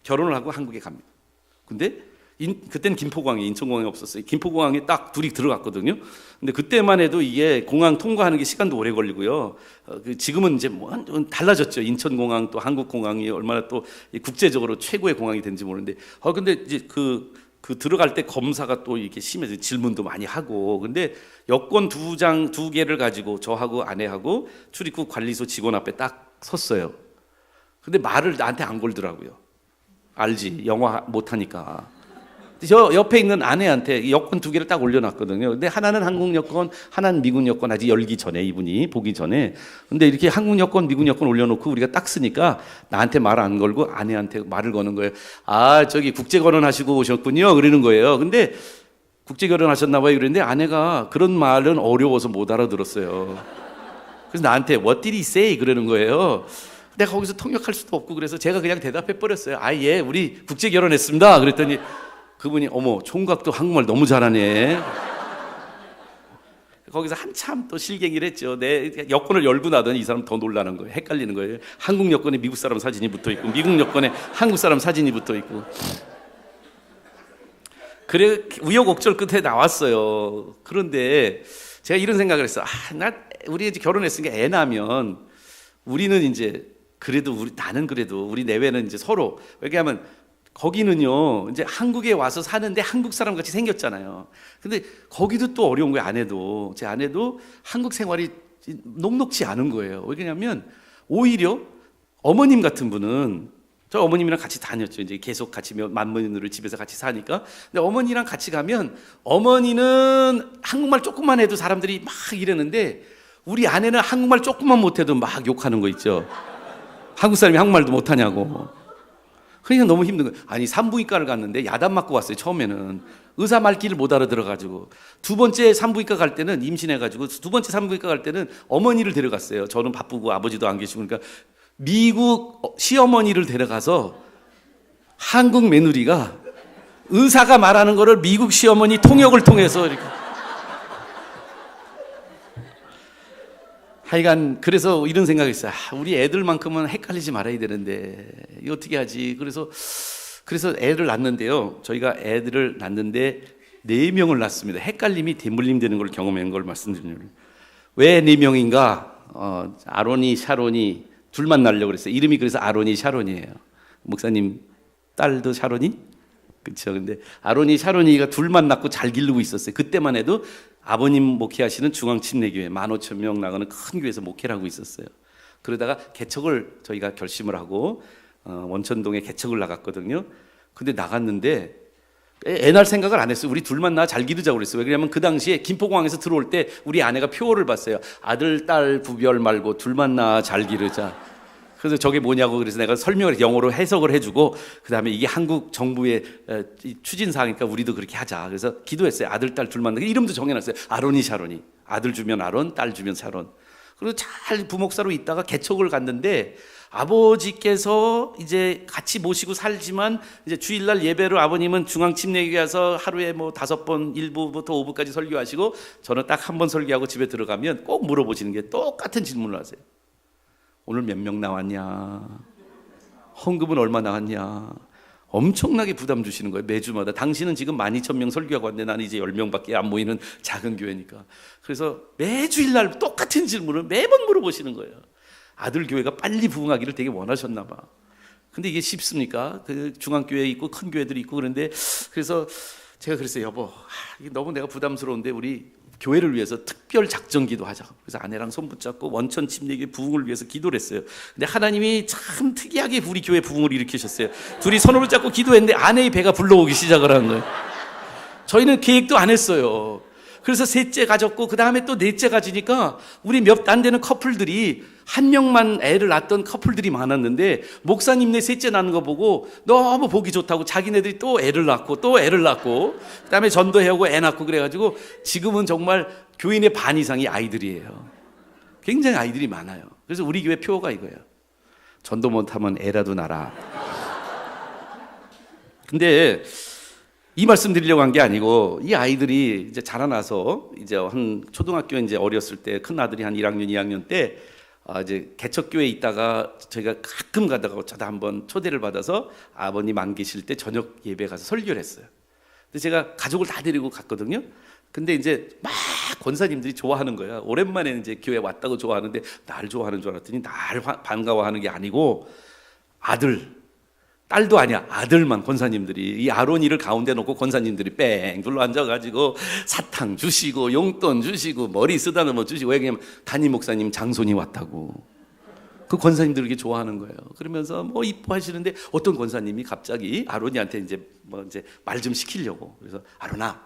결혼을 하고 한국에 갑니다. 근데 그때는 김포공항에, 인천공항에 없었어요. 김포공항에 딱 둘이 들어갔거든요. 근데 그때만 해도 이게 공항 통과하는 게 시간도 오래 걸리고요. 지금은 이제 뭐 달라졌죠. 인천공항 또 한국공항이 얼마나 또 국제적으로 최고의 공항이 된지 모르는데, 근데 이제 그 들어갈 때 검사가 또 이렇게 심해서 질문도 많이 하고, 근데 여권 두 개를 가지고 저하고 아내하고 출입국 관리소 직원 앞에 딱 섰어요. 근데 말을 나한테 안 걸더라고요. 알지, 영어 못하니까. 저 옆에 있는 아내한테 여권 두 개를 딱 올려놨거든요. 근데 하나는 한국 여권, 하나는 미국 여권, 아직 열기 전에, 이분이 보기 전에. 근데 이렇게 한국 여권, 미국 여권 올려놓고 우리가 딱 쓰니까 나한테 말 안 걸고 아내한테 말을 거는 거예요. 아, 저기 국제 결혼하시고 오셨군요. 그러는 거예요. 근데 국제 결혼하셨나 봐요. 그랬는데 아내가 그런 말은 어려워서 못 알아들었어요. 그래서 나한테 What did he say? 그러는 거예요. 내가 거기서 통역할 수도 없고, 그래서 제가 그냥 대답해 버렸어요. 아, 예, 우리 국제 결혼했습니다. 그랬더니 그분이 어머, 총각도 한국말 너무 잘하네. 거기서 한참 또 실갱이를 했죠. 내 여권을 열고 나더니 이 사람 더 놀라는 거예요. 헷갈리는 거예요. 한국 여권에 미국 사람 사진이 붙어 있고, 미국 여권에 한국 사람 사진이 붙어 있고. 그래, 우여곡절 끝에 나왔어요. 그런데 제가 이런 생각을 했어요. 우리 이제 결혼했으니까 애 나면 우리는 이제 나는 그래도 우리 내외는 이제 서로, 왜냐하면 거기는요, 이제 한국에 와서 사는데 한국 사람 같이 생겼잖아요. 근데 거기도 또 어려운 거예요. 제 아내도 한국 생활이 녹록지 않은 거예요. 왜냐하면 오히려 어머님 같은 분은, 저 어머님이랑 같이 다녔죠. 이제 계속 같이 만문으로 집에서 같이 사니까. 근데 어머니랑 같이 가면 어머니는 한국말 조금만 해도 사람들이 막 이러는데, 우리 아내는 한국말 조금만 못해도 막 욕하는 거 있죠. 한국 사람이 한국말도 못하냐고. 그러니까 너무 힘든 거예요. 아니, 산부인과를 갔는데 야단 맞고 왔어요. 처음에는 의사 말귀를 못 알아들어가지고, 두 번째 산부인과 갈 때는 임신해가지고, 두 번째 산부인과 갈 때는 어머니를 데려갔어요. 저는 바쁘고 아버지도 안 계시고, 그러니까 미국 시어머니를 데려가서 한국 며느리가 의사가 말하는 거를 미국 시어머니 통역을 통해서 이렇게. 하여간 그래서 이런 생각이 있어요. 우리 애들만큼은 헷갈리지 말아야 되는데 이거 어떻게 하지? 그래서 애를 낳는데요. 저희가 애들을 낳는데 4명을 낳습니다. 헷갈림이 대물림 되는 걸 경험한 걸 말씀드리는. 왜 4명인가? 아론이, 샤론이 둘만 낳으려고 그랬어요. 이름이 그래서 아론이, 샤론이에요. 목사님 딸도 샤론이? 그렇죠. 근데 아론이, 샤론이가 둘만 낳고 잘 기르고 있었어요. 그때만 해도 아버님 목회하시는 중앙침례교회 15,000명 나가는 큰 교회에서 목회를 하고 있었어요. 그러다가 개척을 저희가 결심을 하고 원천동에 개척을 나갔거든요. 근데 나갔는데 애 낳을 생각을 안 했어요. 우리 둘만 낳아 잘 기르자고 그랬어요. 왜냐하면 그 당시에 김포공항에서 들어올 때 우리 아내가 표어를 봤어요. 아들, 딸 구별 말고 둘만 낳아 잘 기르자. 그래서 저게 뭐냐고, 그래서 내가 설명을 영어로 해석을 해주고, 그 다음에 이게 한국 정부의 추진사항이니까 우리도 그렇게 하자. 그래서 기도했어요. 아들, 딸 둘만, 이름도 정해놨어요. 아론이, 샤론이. 아들 주면 아론, 딸 주면 샤론. 그리고 잘 부목사로 있다가 개척을 갔는데, 아버지께서 이제 같이 모시고 살지만, 이제 주일날 예배로 아버님은 중앙침례교회 가서 하루에 뭐 5번, 1부부터 5부까지 설교하시고, 저는 딱 한 번 설교하고 집에 들어가면 꼭 물어보시는 게 똑같은 질문을 하세요. 오늘 몇 명 나왔냐? 헌금은 얼마 나왔냐? 엄청나게 부담 주시는 거예요. 매주마다. 당신은 지금 12,000명 설교하고 왔는데 나는 이제 10명밖에 안 모이는 작은 교회니까. 그래서 매주일날 똑같은 질문을 매번 물어보시는 거예요. 아들 교회가 빨리 부흥하기를 되게 원하셨나 봐. 근데 이게 쉽습니까? 그 중앙교회 있고 큰 교회들이 있고. 그런데 그래서 제가 그랬어요. 여보, 이게 너무 내가 부담스러운데 우리 교회를 위해서 특별 작전 기도하자. 그래서 아내랑 손 붙잡고 원천 침례교회 부흥을 위해서 기도를 했어요. 근데 하나님이 참 특이하게 우리 교회 부흥을 일으키셨어요. 둘이 손을 붙잡고 기도했는데 아내의 배가 불러오기 시작을 한 거예요. 저희는 계획도 안 했어요. 그래서 셋째 가졌고 그 다음에 또 넷째 가지니까 우리 몇 안 되는 커플들이 한 명만 애를 낳았던 커플들이 많았는데 목사님네 셋째 낳는 거 보고 너무 보기 좋다고 자기네들이 또 애를 낳고 또 애를 낳고 그 다음에 전도해오고 애 낳고 그래가지고 지금은 정말 교인의 반 이상이 아이들이에요. 굉장히 아이들이 많아요. 그래서 우리 교회 표어가 이거예요. 전도 못하면 애라도 낳아. 근데 이 말씀 드리려고 한 게 아니고 이 아이들이 이제 자라나서 이제 한 초등학교 이제 어렸을 때 큰 아들이 한 1학년, 2학년 때 이제 개척교회에 있다가 저희가 가끔 가다가 어쩌다 한번 초대를 받아서 아버님 안 계실 때 저녁 예배 가서 설교를 했어요. 근데 제가 가족을 다 데리고 갔거든요. 근데 이제 막 권사님들이 좋아하는 거야. 오랜만에 이제 교회 왔다고 좋아하는데 날 좋아하는 줄 알았더니 날 반가워하는 게 아니고 아들, 딸도 아니야. 아들만 권사님들이 이 아론이를 가운데 놓고 권사님들이 뺑 둘러 앉아가지고 사탕 주시고 용돈 주시고 머리 쓰다듬어 뭐 주시고 왜냐면 담임 목사님 장손이 왔다고 그 권사님들 이렇게 좋아하는 거예요. 그러면서 뭐 이뻐하시는데 어떤 권사님이 갑자기 아론이한테 이제 뭐 이제 말 좀 시키려고 그래서 아론아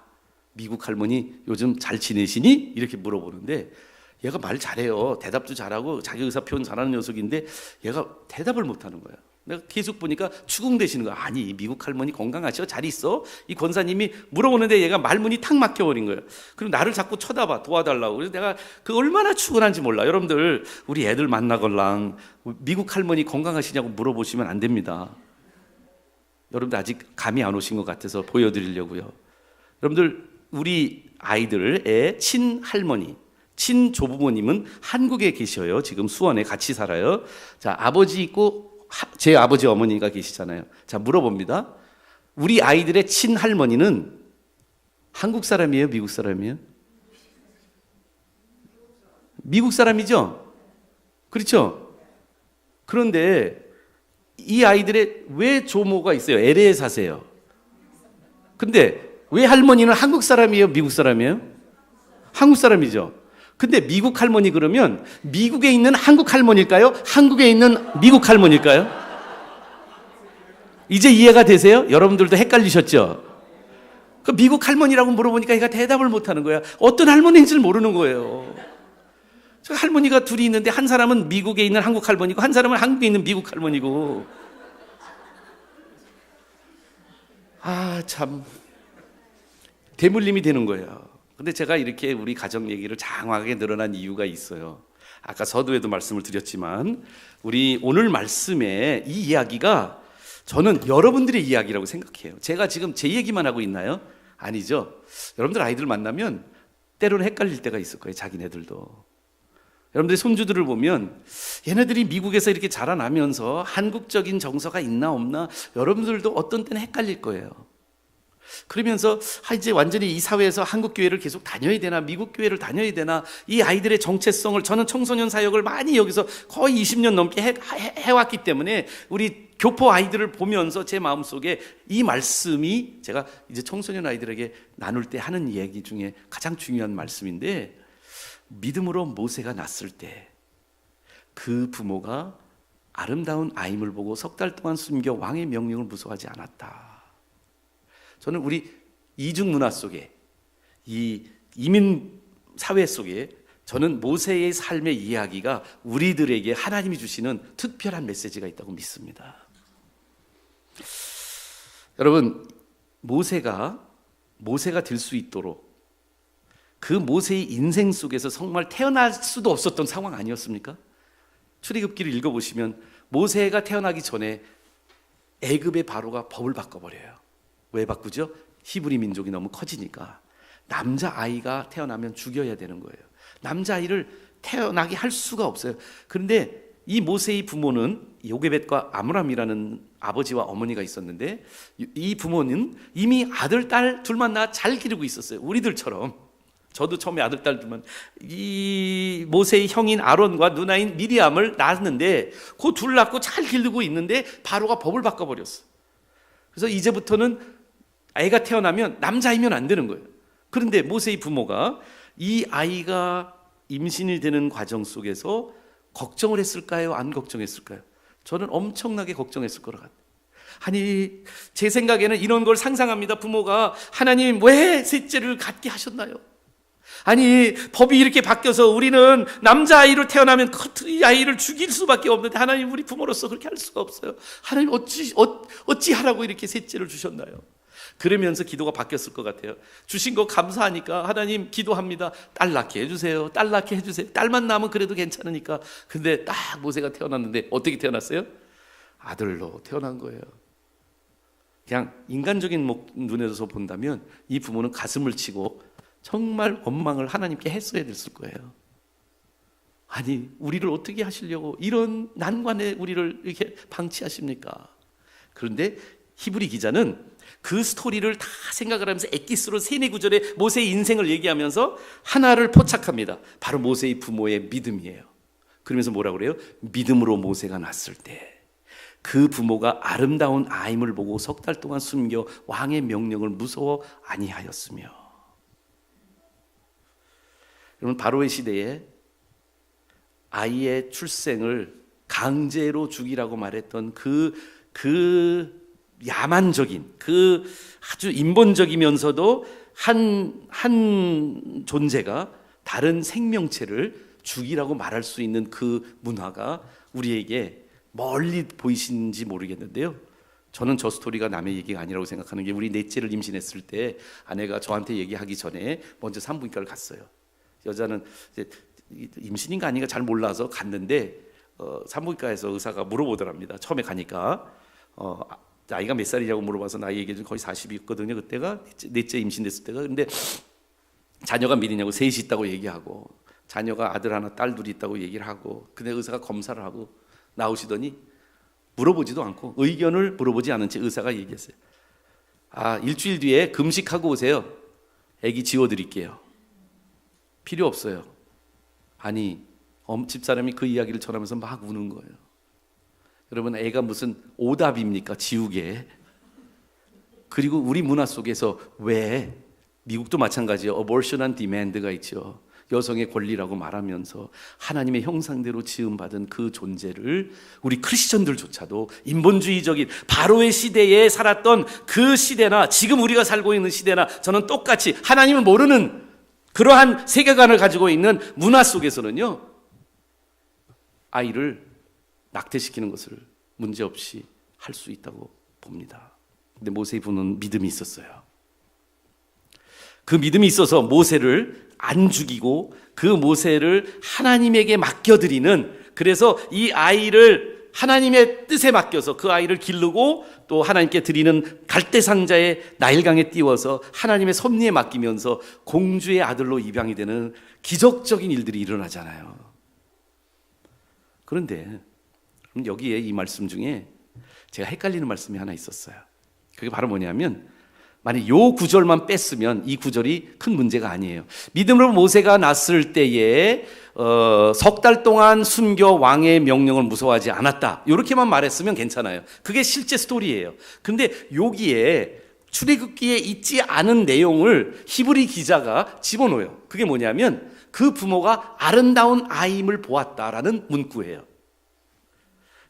미국 할머니 요즘 잘 지내시니? 이렇게 물어보는데 얘가 말 잘해요. 대답도 잘하고 자기 의사 표현 잘하는 녀석인데 얘가 대답을 못하는 거예요. 내가 계속 보니까 추궁대시는 거야. 아니 미국 할머니 건강하셔? 잘 있어? 이 권사님이 물어보는데 얘가 말문이 탁 막혀버린 거예요. 그리고 나를 자꾸 쳐다봐 도와달라고. 그래서 내가 그 얼마나 추근한지 몰라. 여러분들 우리 애들 만나걸랑 미국 할머니 건강하시냐고 물어보시면 안 됩니다. 여러분들 아직 감이 안 오신 것 같아서 보여드리려고요. 여러분들 우리 아이들의 친할머니 친조부모님은 한국에 계셔요. 지금 수원에 같이 살아요. 자, 아버지 있고 제 아버지 어머니가 계시잖아요. 자, 물어봅니다. 우리 아이들의 친할머니는 한국 사람이에요? 미국 사람이에요? 미국 사람이죠? 그렇죠? 그런데 이 아이들의 왜 조모가 있어요? LA에 사세요. 근데 왜 할머니는 한국 사람이에요? 미국 사람이에요? 한국 사람이죠. 근데 미국 할머니 그러면 미국에 있는 한국 할머니일까요? 한국에 있는 미국 할머니일까요? 이제 이해가 되세요? 여러분들도 헷갈리셨죠? 그 미국 할머니라고 물어보니까 얘가 대답을 못하는 거야. 어떤 할머니인지를 모르는 거예요. 저 할머니가 둘이 있는데 한 사람은 미국에 있는 한국 할머니고 한 사람은 한국에 있는 미국 할머니고. 아, 참 대물림이 되는 거예요. 근데 제가 이렇게 우리 가정 얘기를 장황하게 늘어난 이유가 있어요. 아까 서두에도 말씀을 드렸지만 우리 오늘 말씀의 이 이야기가 저는 여러분들의 이야기라고 생각해요. 제가 지금 제 얘기만 하고 있나요? 아니죠. 여러분들 아이들 만나면 때로는 헷갈릴 때가 있을 거예요. 자기네들도. 여러분들의 손주들을 보면 얘네들이 미국에서 이렇게 자라나면서 한국적인 정서가 있나 없나 여러분들도 어떤 때는 헷갈릴 거예요. 그러면서 이제 완전히 이 사회에서 한국 교회를 계속 다녀야 되나 미국 교회를 다녀야 되나 이 아이들의 정체성을 저는 청소년 사역을 많이 여기서 거의 20년 넘게 해왔기 때문에 우리 교포 아이들을 보면서 제 마음속에 이 말씀이 제가 이제 청소년 아이들에게 나눌 때 하는 얘기 중에 가장 중요한 말씀인데 믿음으로 모세가 낳았을 때 그 부모가 아름다운 아임을 보고 석 달 동안 숨겨 왕의 명령을 무서워하지 않았다. 저는 우리 이중 문화 속에 이 이민 사회 속에 저는 모세의 삶의 이야기가 우리들에게 하나님이 주시는 특별한 메시지가 있다고 믿습니다. 여러분 모세가 될 수 있도록 그 모세의 인생 속에서 정말 태어날 수도 없었던 상황 아니었습니까? 출애굽기를 읽어보시면 모세가 태어나기 전에 애굽의 바로가 법을 바꿔버려요. 왜 바꾸죠? 히브리 민족이 너무 커지니까 남자아이가 태어나면 죽여야 되는 거예요. 남자아이를 태어나게 할 수가 없어요. 그런데 이 모세의 부모는 요게벳과 아므람이라는 아버지와 어머니가 있었는데 이 부모는 이미 아들, 딸 둘만 낳아 잘 기르고 있었어요. 우리들처럼. 저도 처음에 아들, 딸 둘만 이 모세의 형인 아론과 누나인 미리암을 낳았는데 그 둘 낳고 잘 기르고 있는데 바로가 법을 바꿔버렸어. 그래서 이제부터는 애가 태어나면 남자이면 안 되는 거예요. 그런데 모세의 부모가 이 아이가 임신이 되는 과정 속에서 걱정을 했을까요? 안 걱정했을까요? 저는 엄청나게 걱정했을 거라 같아요. 아니, 제 생각에는 이런 걸 상상합니다. 부모가 하나님 왜 셋째를 갖게 하셨나요? 아니, 법이 이렇게 바뀌어서 우리는 남자아이로 태어나면 이 아이를 죽일 수밖에 없는데 하나님 우리 부모로서 그렇게 할 수가 없어요. 하나님 어찌 하라고 이렇게 셋째를 주셨나요? 그러면서 기도가 바뀌었을 것 같아요. 주신 거 감사하니까 하나님 기도합니다. 딸 낳게 해주세요. 딸 낳게 해주세요. 딸만 낳으면 그래도 괜찮으니까. 근데 딱 모세가 태어났는데 어떻게 태어났어요? 아들로 태어난 거예요. 그냥 인간적인 눈에서 본다면 이 부모는 가슴을 치고 정말 원망을 하나님께 했어야 됐을 거예요. 아니, 우리를 어떻게 하시려고 이런 난관에 우리를 이렇게 방치하십니까? 그런데 히브리 기자는 그 스토리를 다 생각을 하면서 엑기스로 3-4구절에 모세의 인생을 얘기하면서 하나를 포착합니다. 바로 모세의 부모의 믿음이에요. 그러면서 뭐라고 그래요? 믿음으로 모세가 낳았을 때 그 부모가 아름다운 아임을 보고 3달 동안 숨겨 왕의 명령을 무서워 아니하였으며. 여러분, 바로의 시대에 아이의 출생을 강제로 죽이라고 말했던 그 야만적인, 그 아주 인본적이면서도 한 존재가 다른 생명체를 죽이라고 말할 수 있는 그 문화가 우리에게 멀리 보이시는지 모르겠는데요. 저는 저 스토리가 남의 얘기가 아니라고 생각하는 게, 우리 넷째를 임신했을 때 아내가 저한테 얘기하기 전에 먼저 산부인과를 갔어요. 여자는 이제 임신인가 아닌가 잘 몰라서 갔는데 산부인과에서 의사가 물어보더랍니다. 처음에 가니까 아이가 몇 살이냐고 물어봐서 나이 얘기해 준 거의 40이었거든요. 그때가 넷째 임신됐을 때가. 근데 자녀가 몇 이냐고, 3이 있다고 얘기하고, 자녀가 아들 하나 딸 둘이 있다고 얘기를 하고, 근데 의사가 검사를 하고 나오시더니 물어보지도 않고 의견을 물어보지 않은 채 의사가 얘기했어요. 일주일 뒤에 금식하고 오세요. 아기 지워드릴게요. 필요 없어요. 아니, 집사람이 그 이야기를 전하면서 막 우는 거예요. 여러분, 애가 무슨 오답입니까? 지우개. 그리고 우리 문화 속에서 왜, 미국도 마찬가지예요. abortion and demand가 있죠. 여성의 권리라고 말하면서 하나님의 형상대로 지음받은 그 존재를 우리 크리스천들조차도 인본주의적인 바로의 시대에 살았던 그 시대나 지금 우리가 살고 있는 시대나 저는 똑같이 하나님을 모르는 그러한 세계관을 가지고 있는 문화 속에서는요, 아이를 낙태시키는 것을 문제없이 할 수 있다고 봅니다. 근데 모세의 부모는 믿음이 있었어요. 그 믿음이 있어서 모세를 안 죽이고 그 모세를 하나님에게 맡겨드리는, 그래서 이 아이를 하나님의 뜻에 맡겨서 그 아이를 기르고 또 하나님께 드리는 갈대상자의 나일강에 띄워서 하나님의 섭리에 맡기면서 공주의 아들로 입양이 되는 기적적인 일들이 일어나잖아요. 그런데 여기에 이 말씀 중에 제가 헷갈리는 말씀이 하나 있었어요. 그게 바로 뭐냐면, 만약 요 구절만 뺐으면 이 구절이 큰 문제가 아니에요. 믿음으로 모세가 났을 때에 3달 동안 숨겨 왕의 명령을 무서워하지 않았다, 이렇게만 말했으면 괜찮아요. 그게 실제 스토리예요. 근데 여기에 출애굽기에 있지 않은 내용을 히브리 기자가 집어넣어요. 그게 뭐냐면 그 부모가 아름다운 아임을 보았다라는 문구예요.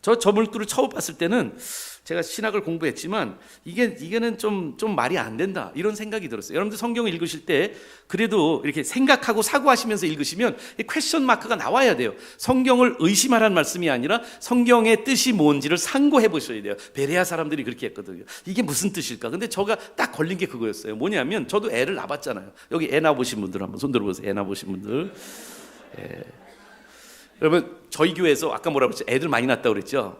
저 문구를 처음 봤을 때는 제가 신학을 공부했지만 이게는 좀 말이 안 된다, 이런 생각이 들었어요. 여러분들 성경을 읽으실 때 그래도 이렇게 생각하고 사고하시면서 읽으시면 퀘스천 마크가 나와야 돼요. 성경을 의심하라는 말씀이 아니라 성경의 뜻이 뭔지를 상고해 보셔야 돼요. 베레아 사람들이 그렇게 했거든요. 이게 무슨 뜻일까? 근데 저가 딱 걸린 게 그거였어요. 뭐냐면, 저도 애를 낳았잖아요. 여기 애 낳아보신 분들 한번 손 들어보세요. 애 낳아보신 분들. 예. 여러분, 저희 교회에서 아까 뭐라고 했죠? 애들 많이 낳았다고 그랬죠?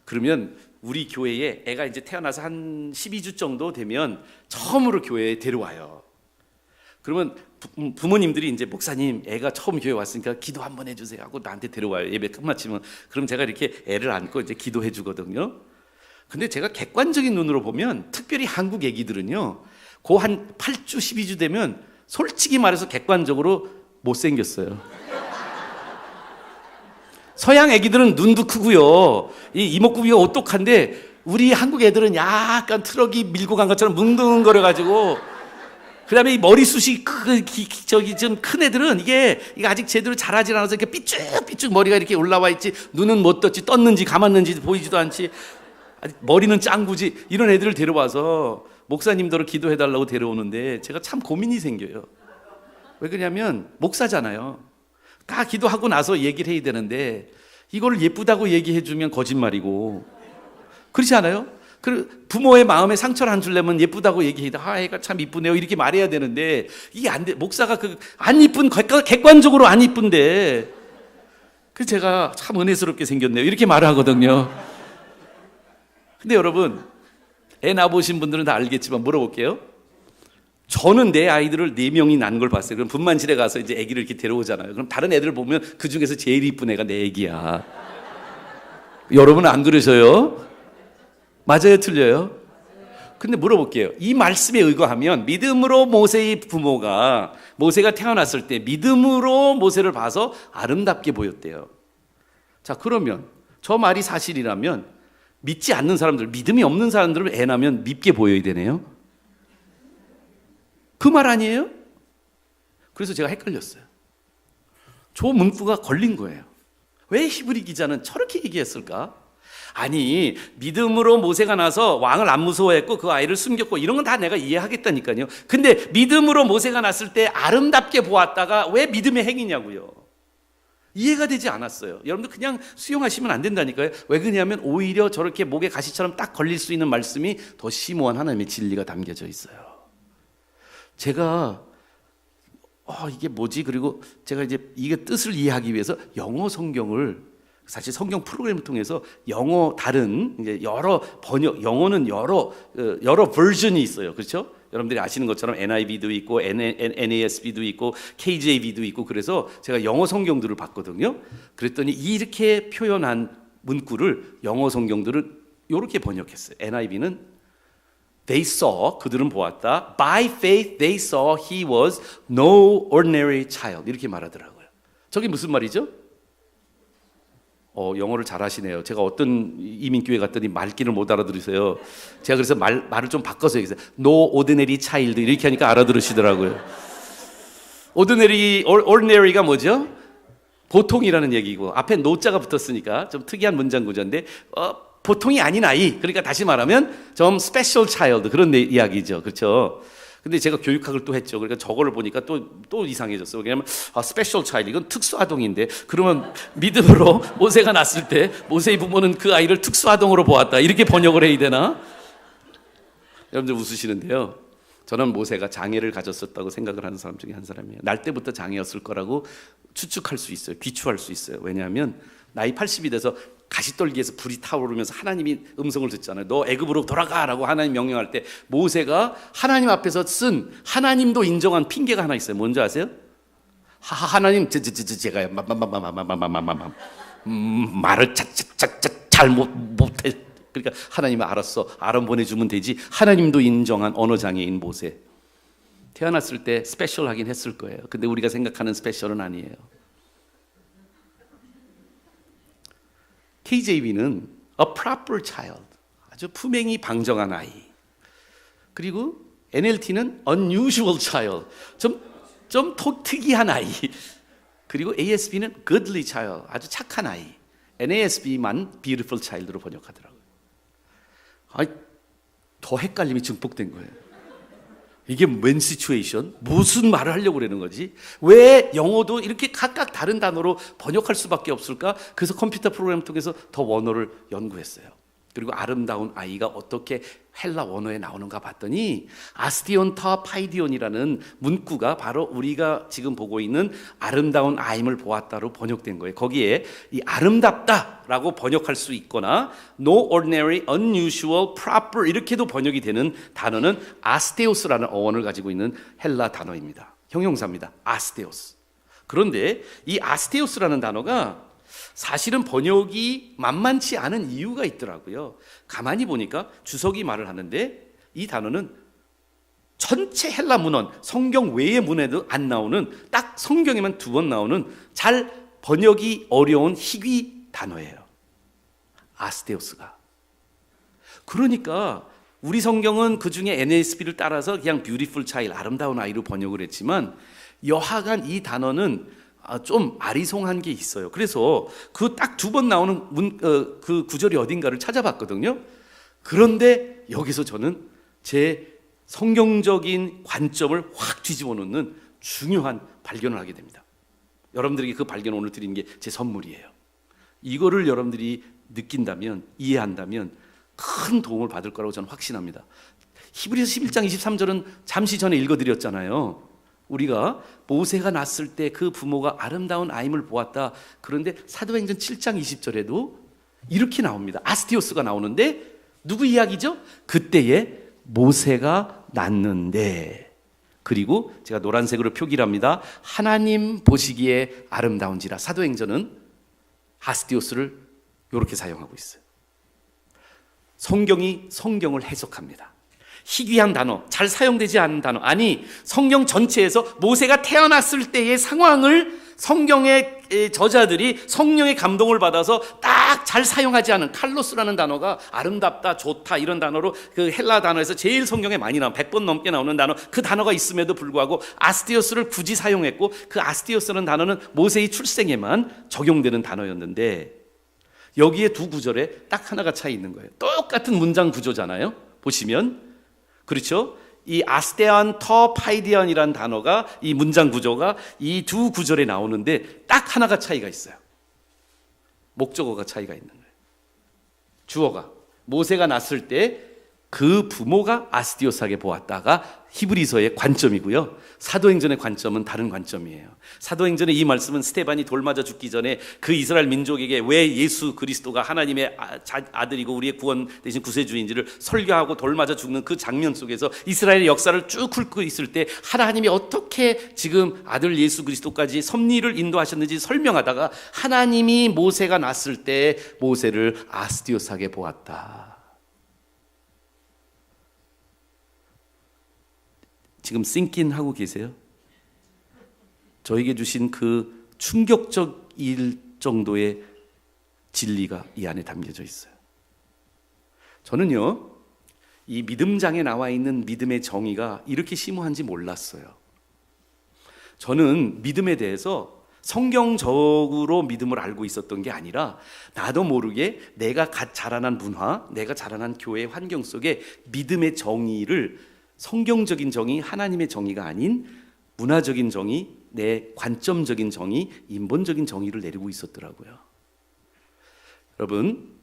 그러면 우리 교회에 애가 이제 태어나서 한 12주 정도 되면 처음으로 교회에 데려와요. 그러면 부모님들이 이제, 목사님, 애가 처음 교회 왔으니까 기도 한번 해주세요 하고 나한테 데려와요. 예배 끝마치면. 그럼 제가 이렇게 애를 안고 이제 기도해 주거든요. 근데 제가 객관적인 눈으로 보면, 특별히 한국 애기들은요, 그 한 8주, 12주 되면 솔직히 말해서 객관적으로 못생겼어요. 서양 애기들은 눈도 크고요, 이 이목구비가 오똑한데 우리 한국 애들은 약간 트럭이 밀고 간 것처럼 뭉둥거려가지고 그다음에 이 머리숱이 저기 좀 큰 애들은 이게 아직 제대로 자라질 않아서 이렇게 삐쭉삐쭉 머리가 이렇게 올라와 있지, 눈은 못 떴지, 떴는지 감았는지 보이지도 않지, 아직 머리는 짱구지. 이런 애들을 데려와서 목사님들을 기도해달라고 데려오는데 제가 참 고민이 생겨요. 왜 그러냐면 목사잖아요. 다 기도하고 나서 얘기를 해야 되는데 이걸 예쁘다고 얘기해주면 거짓말이고, 그렇지 않아요? 그 부모의 마음에 상처를 안 주려면 예쁘다고 얘기해야, 애가 참 이쁘네요 이렇게 말해야 되는데 이게 안 돼. 목사가 안 이쁜, 객관적으로 안 이쁜데, 그래서 제가 참 은혜스럽게 생겼네요 이렇게 말을 하거든요. 근데 여러분, 애 낳아보신 분들은 다 알겠지만 물어볼게요. 저는 내 아이들을 4명이 난 걸 봤어요. 그럼 분만실에 가서 이제 아기를 이렇게 데려오잖아요. 그럼 다른 애들 보면 그 중에서 제일 이쁜 애가 내 아기야. 여러분은 안 그러셔요? 맞아요, 틀려요? 근데 물어볼게요. 이 말씀에 의거하면 믿음으로 모세의 부모가, 모세가 태어났을 때 믿음으로 모세를 봐서 아름답게 보였대요. 자, 그러면 저 말이 사실이라면 믿지 않는 사람들, 믿음이 없는 사람들은 애 낳으면 밉게 보여야 되네요. 그 말 아니에요? 그래서 제가 헷갈렸어요. 저 문구가 걸린 거예요. 왜 히브리 기자는 저렇게 얘기했을까? 아니, 믿음으로 모세가 나서 왕을 안 무서워했고 그 아이를 숨겼고 이런 건 다 내가 이해하겠다니까요. 근데 믿음으로 모세가 났을 때 아름답게 보았다가 왜 믿음의 행위냐고요. 이해가 되지 않았어요. 여러분들 그냥 수용하시면 안 된다니까요. 왜 그러냐면 오히려 저렇게 목에 가시처럼 딱 걸릴 수 있는 말씀이 더 심오한 하나님의 진리가 담겨져 있어요. 제가 이게 뭐지? 그리고 제가 이제 이게 뜻을 이해하기 위해서 영어 성경을, 사실 성경 프로그램을 통해서 영어 다른 이제 여러 번역, 영어는 여러 버전이 있어요. 그렇죠? 여러분들이 아시는 것처럼 NIV도 있고 NASB도 있고 KJV도 있고, 그래서 제가 영어 성경들을 봤거든요. 그랬더니 이렇게 표현한 문구를 영어 성경들은 이렇게 번역했어요. NIV는 They saw, 그들은 보았다. By faith they saw he was no ordinary child. 이렇게 말하더라고요. 저게 무슨 말이죠? 영어를 잘하시네요. 제가 어떤 이민교회 갔더니 말귀를 못 알아들으세요. 제가 그래서 말을 좀 바꿔서 얘기했어요. No ordinary child 이렇게 하니까 알아들으시더라고요. ordinary가 뭐죠? 보통이라는 얘기고 앞에 no자가 붙었으니까 좀 특이한 문장 구조인데 보통이 아닌 아이. 그러니까 다시 말하면 좀 special child 그런 이야기죠. 그렇죠? 근데 제가 교육학을 또 했죠. 그러니까 저거를 보니까 또 이상해졌어요. 왜냐하면 special child 이건 특수아동인데, 그러면 믿음으로 모세가 났을 때 모세의 부모는 그 아이를 특수아동으로 보았다 이렇게 번역을 해야 되나? 여러분들 웃으시는데요. 저는 모세가 장애를 가졌었다고 생각을 하는 사람 중에 한 사람이에요. 날 때부터 장애였을 거라고 추측할 수 있어요. 귀추할 수 있어요. 왜냐하면 나이 80이 돼서 가시떨기에서 불이 타오르면서 하나님이 음성을 듣잖아요. 너 애굽으로 돌아가라고 하나님 명령할 때 모세가 하나님 앞에서 쓴, 하나님도 인정한 핑계가 하나 있어요. 뭔지 아세요? 하나님 제가 말을 잘 못해. 그러니까 하나님은 알았어, 아론 보내주면 되지. 하나님도 인정한 언어 장애인 모세. 태어났을 때 스페셜하긴 했을 거예요. 근데 우리가 생각하는 스페셜은 아니에요. KJV는 a proper child, 아주 품행이 방정한 아이. 그리고 NLT는 unusual child, 좀 특이한 아이. 그리고 ASB는 godly child, 아주 착한 아이. NASB만 beautiful child로 번역하더라고요. 더 헷갈림이 증폭된 거예요. 이게 웬 시츄에이션? 무슨 말을 하려고 그러는 거지? 왜 영어도 이렇게 각각 다른 단어로 번역할 수밖에 없을까? 그래서 컴퓨터 프로그램 통해서 더 원어를 연구했어요. 그리고 아름다운 아이가 어떻게 헬라 원어에 나오는가 봤더니 아스티온타 파이디온이라는 문구가 바로 우리가 지금 보고 있는 아름다운 아임을 보았다로 번역된 거예요. 거기에 이 아름답다라고 번역할 수 있거나 no ordinary, unusual, proper 이렇게도 번역이 되는 단어는 아스테오스라는 어원을 가지고 있는 헬라 단어입니다. 형용사입니다. 아스테오스. 그런데 이 아스테오스라는 단어가 사실은 번역이 만만치 않은 이유가 있더라고요. 가만히 보니까 주석이 말을 하는데 이 단어는 전체 헬라 문헌, 성경 외의 문에도 안 나오는, 딱 성경에만 2번 나오는 잘 번역이 어려운 희귀 단어예요. 아스테오스가. 그러니까 우리 성경은 그 중에 NASB를 따라서 그냥 beautiful child, 아름다운 아이로 번역을 했지만 여하간 이 단어는 좀 아리송한 게 있어요. 그래서 그 딱 두 번 나오는 그 구절이 어딘가를 찾아봤거든요. 그런데 여기서 저는 제 성경적인 관점을 확 뒤집어 놓는 중요한 발견을 하게 됩니다. 여러분들에게 그 발견을 오늘 드리는 게 제 선물이에요. 이거를 여러분들이 느낀다면, 이해한다면 큰 도움을 받을 거라고 저는 확신합니다. 히브리서 11장 23절은 잠시 전에 읽어드렸잖아요. 우리가 모세가 낳았을 때 그 부모가 아름다운 아임을 보았다. 그런데 사도행전 7장 20절에도 이렇게 나옵니다. 아스티오스가 나오는데 누구 이야기죠? 그때에 모세가 낳는데, 그리고 제가 노란색으로 표기를 합니다. 하나님 보시기에 아름다운지라. 사도행전은 아스티오스를 이렇게 사용하고 있어요. 성경이 성경을 해석합니다. 희귀한 단어, 잘 사용되지 않은 단어, 아니 성경 전체에서 모세가 태어났을 때의 상황을 성경의 저자들이 성령의 감동을 받아서 딱 잘 사용하지 않은, 칼로스라는 단어가 아름답다, 좋다 이런 단어로 그 헬라 단어에서 제일 성경에 많이 나온 100번 넘게 나오는 단어, 그 단어가 있음에도 불구하고 아스티오스를 굳이 사용했고, 그 아스티오스라는 단어는 모세의 출생에만 적용되는 단어였는데 여기에 두 구절에 딱 하나가 차이 있는 거예요. 똑같은 문장 구조잖아요. 보시면 그렇죠? 이 아스테안 터 파이디언이라는 단어가, 이 문장 구조가 이 두 구절에 나오는데 딱 하나가 차이가 있어요. 목적어가 차이가 있는 거예요. 주어가 모세가 낳았을 때 그 부모가 아스티오스에게 보았다가 히브리서의 관점이고요. 사도행전의 관점은 다른 관점이에요. 사도행전의 이 말씀은 스테반이 돌 맞아 죽기 전에 그 이스라엘 민족에게 왜 예수 그리스도가 하나님의 아들이고 우리의 구원 대신 구세주인지를 설교하고 돌 맞아 죽는 그 장면 속에서 이스라엘의 역사를 쭉 훑고 있을 때 하나님이 어떻게 지금 아들 예수 그리스도까지 섭리를 인도하셨는지 설명하다가 하나님이 모세가 낳았을 때 모세를 아스티오스에게 보았다. 지금 싱kin 하고 계세요? 저에게 주신 그 충격적일 정도의 진리가 이 안에 담겨져 있어요. 저는요, 이 믿음장에 나와 있는 믿음의 정의가 이렇게 심오한지 몰랐어요. 저는 믿음에 대해서 성경적으로 믿음을 알고 있었던 게 아니라 나도 모르게 내가 자라난 문화, 내가 자라난 교회 환경 속에 믿음의 정의를, 성경적인 정의, 하나님의 정의가 아닌 문화적인 정의, 내 관점적인 정의, 인본적인 정의를 내리고 있었더라고요. 여러분,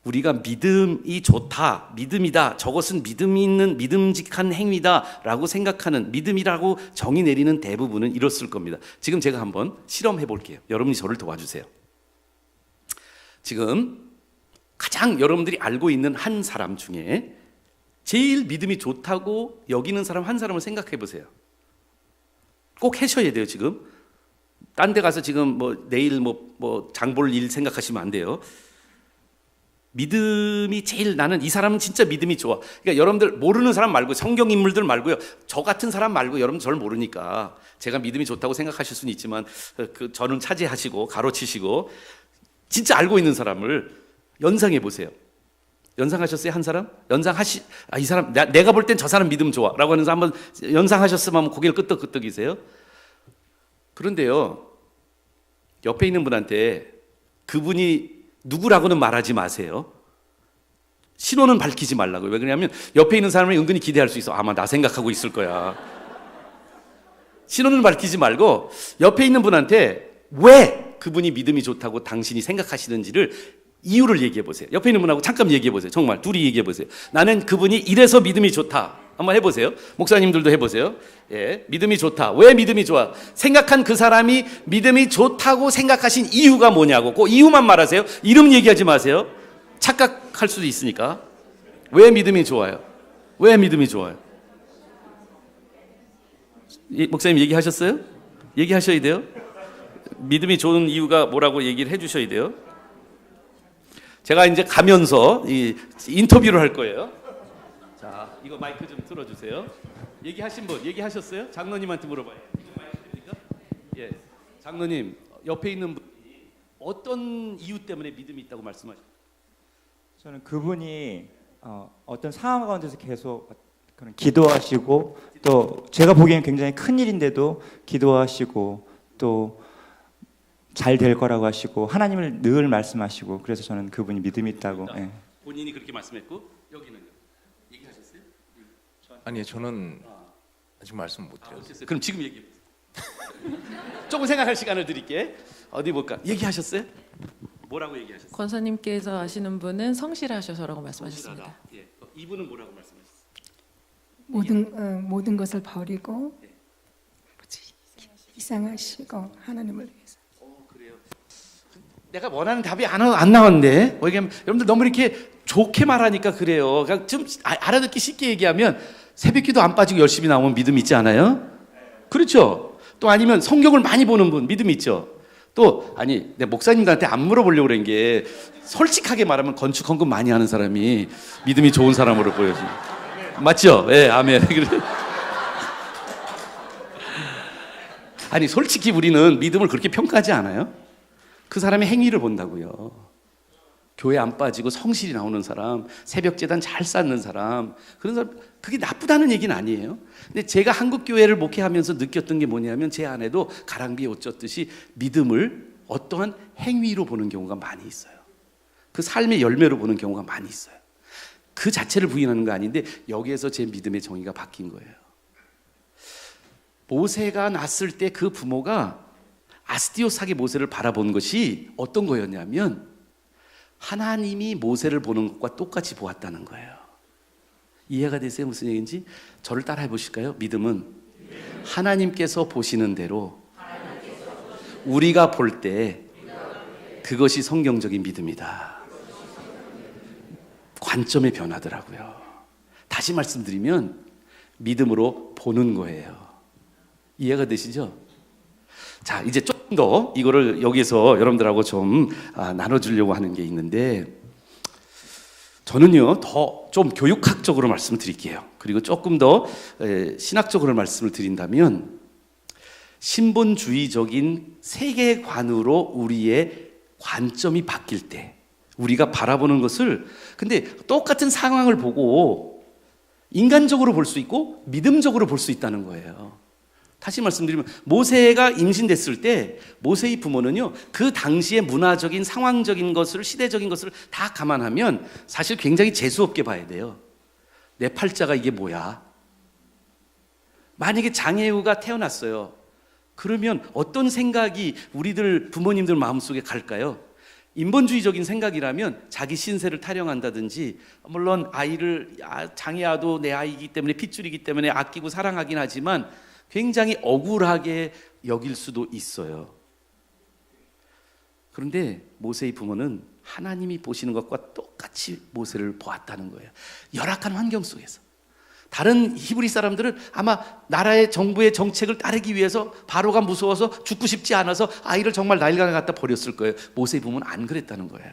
우리가 믿음이 좋다, 믿음이다, 저것은 믿음이 있는 믿음직한 행위다 라고 생각하는, 믿음이라고 정의 내리는 대부분은 이렇을 겁니다. 지금 제가 한번 실험해 볼게요. 여러분이 저를 도와주세요. 지금 가장 여러분들이 알고 있는 한 사람 중에 제일 믿음이 좋다고 여기는 사람 한 사람을 생각해 보세요. 꼭 하셔야 돼요. 지금 딴 데 가서 지금 내일 장 볼 일 생각하시면 안 돼요. 믿음이 제일, 나는 이 사람은 진짜 믿음이 좋아. 그러니까 여러분들 모르는 사람 말고, 성경 인물들 말고요, 저 같은 사람 말고, 여러분 저를 모르니까 제가 믿음이 좋다고 생각하실 수는 있지만 저는 차지하시고 가로치시고 진짜 알고 있는 사람을 연상해 보세요. 연상하셨어요? 한 사람? 이 사람, 내가 볼 땐 저 사람 믿음 좋아 라고 하는 사람 한번 연상하셨으면 고개를 끄덕끄덕이세요. 그런데요, 옆에 있는 분한테 그분이 누구라고는 말하지 마세요. 신호는 밝히지 말라고요. 왜 그러냐면 옆에 있는 사람을 은근히 기대할 수 있어. 아마 나 생각하고 있을 거야. 신호는 밝히지 말고 옆에 있는 분한테 왜 그분이 믿음이 좋다고 당신이 생각하시는지를 이유를 얘기해 보세요. 옆에 있는 분하고 잠깐 얘기해 보세요. 정말 둘이 얘기해 보세요. 나는 그분이 이래서 믿음이 좋다. 한번 해보세요. 목사님들도 해보세요. 예, 믿음이 좋다. 왜 믿음이 좋아? 생각한 그 사람이 믿음이 좋다고 생각하신 이유가 뭐냐고. 그 이유만 말하세요. 이름 얘기하지 마세요. 착각할 수도 있으니까. 왜 믿음이 좋아요? 왜 믿음이 좋아요? 목사님 얘기하셨어요? 얘기하셔야 돼요. 믿음이 좋은 이유가 뭐라고 얘기를 해주셔야 돼요. 제가 이제 가면서 인터뷰를 할 거예요. 자, 이거 마이크 좀 틀어주세요. 얘기하신 분, 얘기하셨어요? 장로님한테 물어봐요. 마이크 됩니까? 예, 장로님 옆에 있는 분이 어떤 이유 때문에 믿음이 있다고 말씀하셨어요? 저는 그분이 어떤 상황 가운데서 계속 그런 기도하시고 또 제가 보기에는 굉장히 큰 일인데도 기도하시고 또 잘 될 거라고 하시고 하나님을 늘 말씀하시고 그래서 저는 그분이 믿음이 있다고. 예. 본인이 그렇게 말씀했고 여기는요? 얘기하셨어요? 아니요, 저는 아직 말씀 못 드렸어요. 어땠어요? 그럼 지금 얘기해 보세요. 조금 생각할 시간을 드릴게. 어디 볼까? 얘기하셨어요? 뭐라고 얘기하셨어요? 권사님께서 아시는 분은 성실하셔서라고 말씀하셨습니다. 예. 이분은 뭐라고 말씀하셨어요? 모든 것을 버리고 네. 희생하시고 하나님을 위해서. 그래요. 내가 원하는 답이 안 나왔는데 여러분들 너무 이렇게 좋게 말하니까 그래요. 그러니까 좀 알아듣기 쉽게 얘기하면 새벽기도 안 빠지고 열심히 나오면 믿음 있지 않아요? 그렇죠. 또 아니면 성경을 많이 보는 분 믿음 있죠. 또 아니 내 목사님들한테 안 물어보려고 그런 게 솔직하게 말하면 건축 헌금 많이 하는 사람이 믿음이 좋은 사람으로 보여지. 맞죠? 예, 아멘. 아니 솔직히 우리는 믿음을 그렇게 평가하지 않아요? 그 사람의 행위를 본다고요. 교회 안 빠지고 성실히 나오는 사람, 새벽 제단 잘 쌓는 사람, 그런 사람 그게 나쁘다는 얘기는 아니에요. 근데 제가 한국 교회를 목회하면서 느꼈던 게 뭐냐면 제 안에도 가랑비에 옷 젖듯이 믿음을 어떠한 행위로 보는 경우가 많이 있어요. 그 삶의 열매로 보는 경우가 많이 있어요. 그 자체를 부인하는 거 아닌데 여기에서 제 믿음의 정의가 바뀐 거예요. 모세가 났을 때 그 부모가 아스티오스하게 모세를 바라본 것이 어떤 거였냐면 하나님이 모세를 보는 것과 똑같이 보았다는 거예요. 이해가 되세요? 무슨 얘기인지? 저를 따라해 보실까요? 믿음은 하나님께서 보시는 대로 우리가 볼 때 그것이 성경적인 믿음이다. 관점의 변화더라고요. 다시 말씀드리면 믿음으로 보는 거예요. 이해가 되시죠? 자, 이제 조금 더 이거를 여기서 여러분들하고 좀 나눠주려고 하는 게 있는데 저는요 더 좀 교육학적으로 말씀을 드릴게요. 그리고 조금 더 신학적으로 말씀을 드린다면 신본주의적인 세계관으로 우리의 관점이 바뀔 때 우리가 바라보는 것을 근데 똑같은 상황을 보고 인간적으로 볼 수 있고 믿음적으로 볼 수 있다는 거예요. 다시 말씀드리면 모세가 임신됐을 때 모세의 부모는요 그 당시의 문화적인 상황적인 것을 시대적인 것을 다 감안하면 사실 굉장히 재수없게 봐야 돼요. 내 팔자가 이게 뭐야? 만약에 장애우가 태어났어요. 그러면 어떤 생각이 우리들 부모님들 마음속에 갈까요? 인본주의적인 생각이라면 자기 신세를 타령한다든지 물론 아이를 장애아도 내 아이이기 때문에 핏줄이기 때문에 아끼고 사랑하긴 하지만 굉장히 억울하게 여길 수도 있어요. 그런데 모세의 부모는 하나님이 보시는 것과 똑같이 모세를 보았다는 거예요. 열악한 환경 속에서. 다른 히브리 사람들은 아마 나라의 정부의 정책을 따르기 위해서 바로가 무서워서 죽고 싶지 않아서 아이를 정말 나일강에 갖다 버렸을 거예요. 모세의 부모는 안 그랬다는 거예요.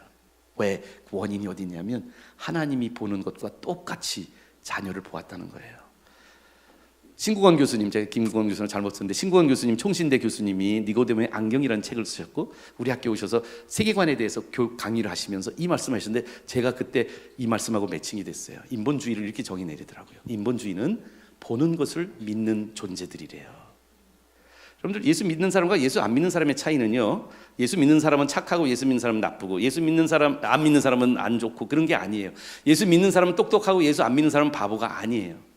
왜? 원인이 어디 있냐면 하나님이 보는 것과 똑같이 자녀를 보았다는 거예요. 신국원 교수님, 제가 김국원 교수를 잘못 썼는데 신국원 교수님, 총신대 교수님이 니고데모의 안경이라는 책을 쓰셨고 우리 학교에 오셔서 세계관에 대해서 강의를 하시면서 이 말씀을 하셨는데 제가 그때 이 말씀하고 매칭이 됐어요. 인본주의를 이렇게 정의 내리더라고요. 인본주의는 보는 것을 믿는 존재들이래요. 여러분들 예수 믿는 사람과 예수 안 믿는 사람의 차이는요 예수 믿는 사람은 착하고 예수 믿는 사람은 나쁘고 예수 믿는 사람 안 믿는 사람은 안 좋고 그런 게 아니에요. 예수 믿는 사람은 똑똑하고 예수 안 믿는 사람은 바보가 아니에요.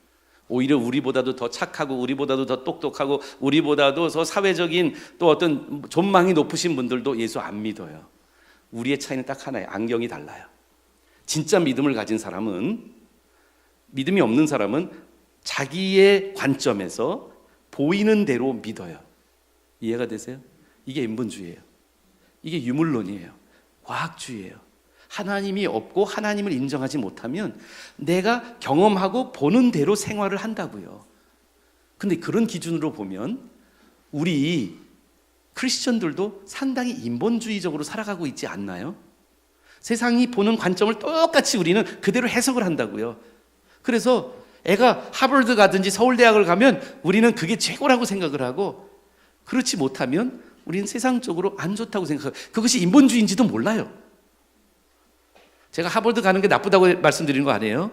오히려 우리보다도 더 착하고 우리보다도 더 똑똑하고 우리보다도 더 사회적인 또 어떤 존망이 높으신 분들도 예수 안 믿어요. 우리의 차이는 딱 하나예요. 안경이 달라요. 진짜 믿음을 가진 사람은 믿음이 없는 사람은 자기의 관점에서 보이는 대로 믿어요. 이해가 되세요? 이게 인본주의예요. 이게 유물론이에요. 과학주의예요. 하나님이 없고 하나님을 인정하지 못하면 내가 경험하고 보는 대로 생활을 한다고요. 근데 그런 기준으로 보면 우리 크리스천들도 상당히 인본주의적으로 살아가고 있지 않나요? 세상이 보는 관점을 똑같이 우리는 그대로 해석을 한다고요. 그래서 애가 하버드 가든지 서울대학을 가면 우리는 그게 최고라고 생각을 하고 그렇지 못하면 우리는 세상적으로 안 좋다고 생각하고 그것이 인본주의인지도 몰라요. 제가 하버드 가는 게 나쁘다고 말씀드리는 거 아니에요?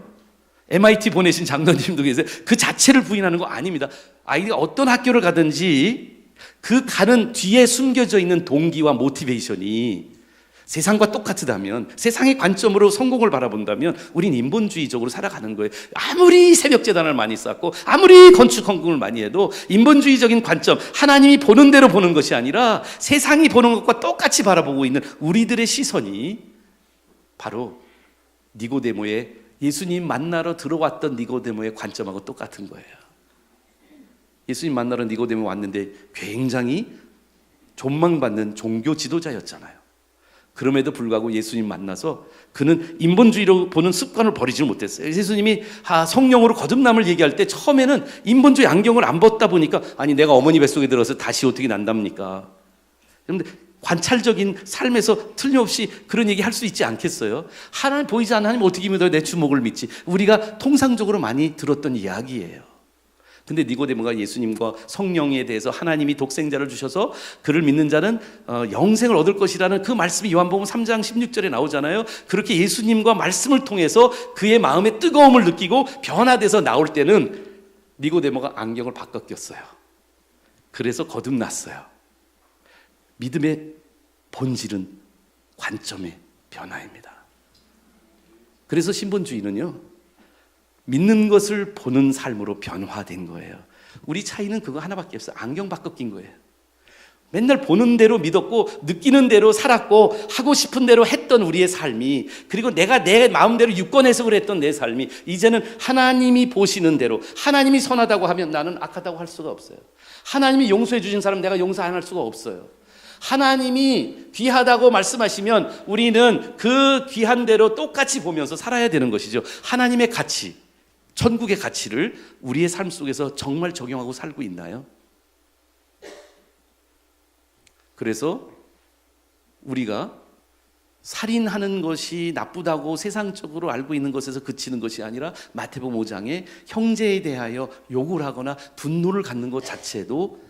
MIT 보내신 장로님도 계세요. 그 자체를 부인하는 거 아닙니다. 아이가 어떤 학교를 가든지 그 가는 뒤에 숨겨져 있는 동기와 모티베이션이 세상과 똑같다면, 세상의 관점으로 성공을 바라본다면 우린 인본주의적으로 살아가는 거예요. 아무리 새벽재단을 많이 쌓고 아무리 건축 헌금을 많이 해도 인본주의적인 관점, 하나님이 보는 대로 보는 것이 아니라 세상이 보는 것과 똑같이 바라보고 있는 우리들의 시선이 바로 니고데모의, 예수님 만나러 들어왔던 니고데모의 관점하고 똑같은 거예요. 예수님 만나러 니고데모 왔는데 굉장히 존망받는 종교 지도자였잖아요. 그럼에도 불구하고 예수님 만나서 그는 인본주의로 보는 습관을 버리지 못했어요. 예수님이 성령으로 거듭남을 얘기할 때 처음에는 인본주의 안경을 안 벗다 보니까, 아니 내가 어머니 뱃속에 들어서 다시 어떻게 난답니까? 그런데 관찰적인 삶에서 틀림없이 그런 얘기 할 수 있지 않겠어요? 하나님 보이지 않는 하나님 어떻게 믿어요? 내 주먹을 믿지. 우리가 통상적으로 많이 들었던 이야기예요. 근데 니고데모가 예수님과 성령에 대해서 하나님이 독생자를 주셔서 그를 믿는 자는 영생을 얻을 것이라는 그 말씀이 요한복음 3장 16절에 나오잖아요. 그렇게 예수님과 말씀을 통해서 그의 마음의 뜨거움을 느끼고 변화돼서 나올 때는 니고데모가 안경을 바꿔 꼈어요. 그래서 거듭났어요. 믿음의 본질은 관점의 변화입니다. 그래서 신본주의는요, 믿는 것을 보는 삶으로 변화된 거예요. 우리 차이는 그거 하나밖에 없어요. 안경 바꿔 낀 거예요. 맨날 보는 대로 믿었고 느끼는 대로 살았고 하고 싶은 대로 했던 우리의 삶이, 그리고 내가 내 마음대로 유권 해석을 했던 내 삶이 이제는 하나님이 보시는 대로, 하나님이 선하다고 하면 나는 악하다고 할 수가 없어요. 하나님이 용서해 주신 사람 내가 용서 안 할 수가 없어요. 하나님이 귀하다고 말씀하시면 우리는 그 귀한 대로 똑같이 보면서 살아야 되는 것이죠. 하나님의 가치, 천국의 가치를 우리의 삶 속에서 정말 적용하고 살고 있나요? 그래서 우리가 살인하는 것이 나쁘다고 세상적으로 알고 있는 것에서 그치는 것이 아니라 마태복음 5장에 형제에 대하여 욕을 하거나 분노를 갖는 것 자체도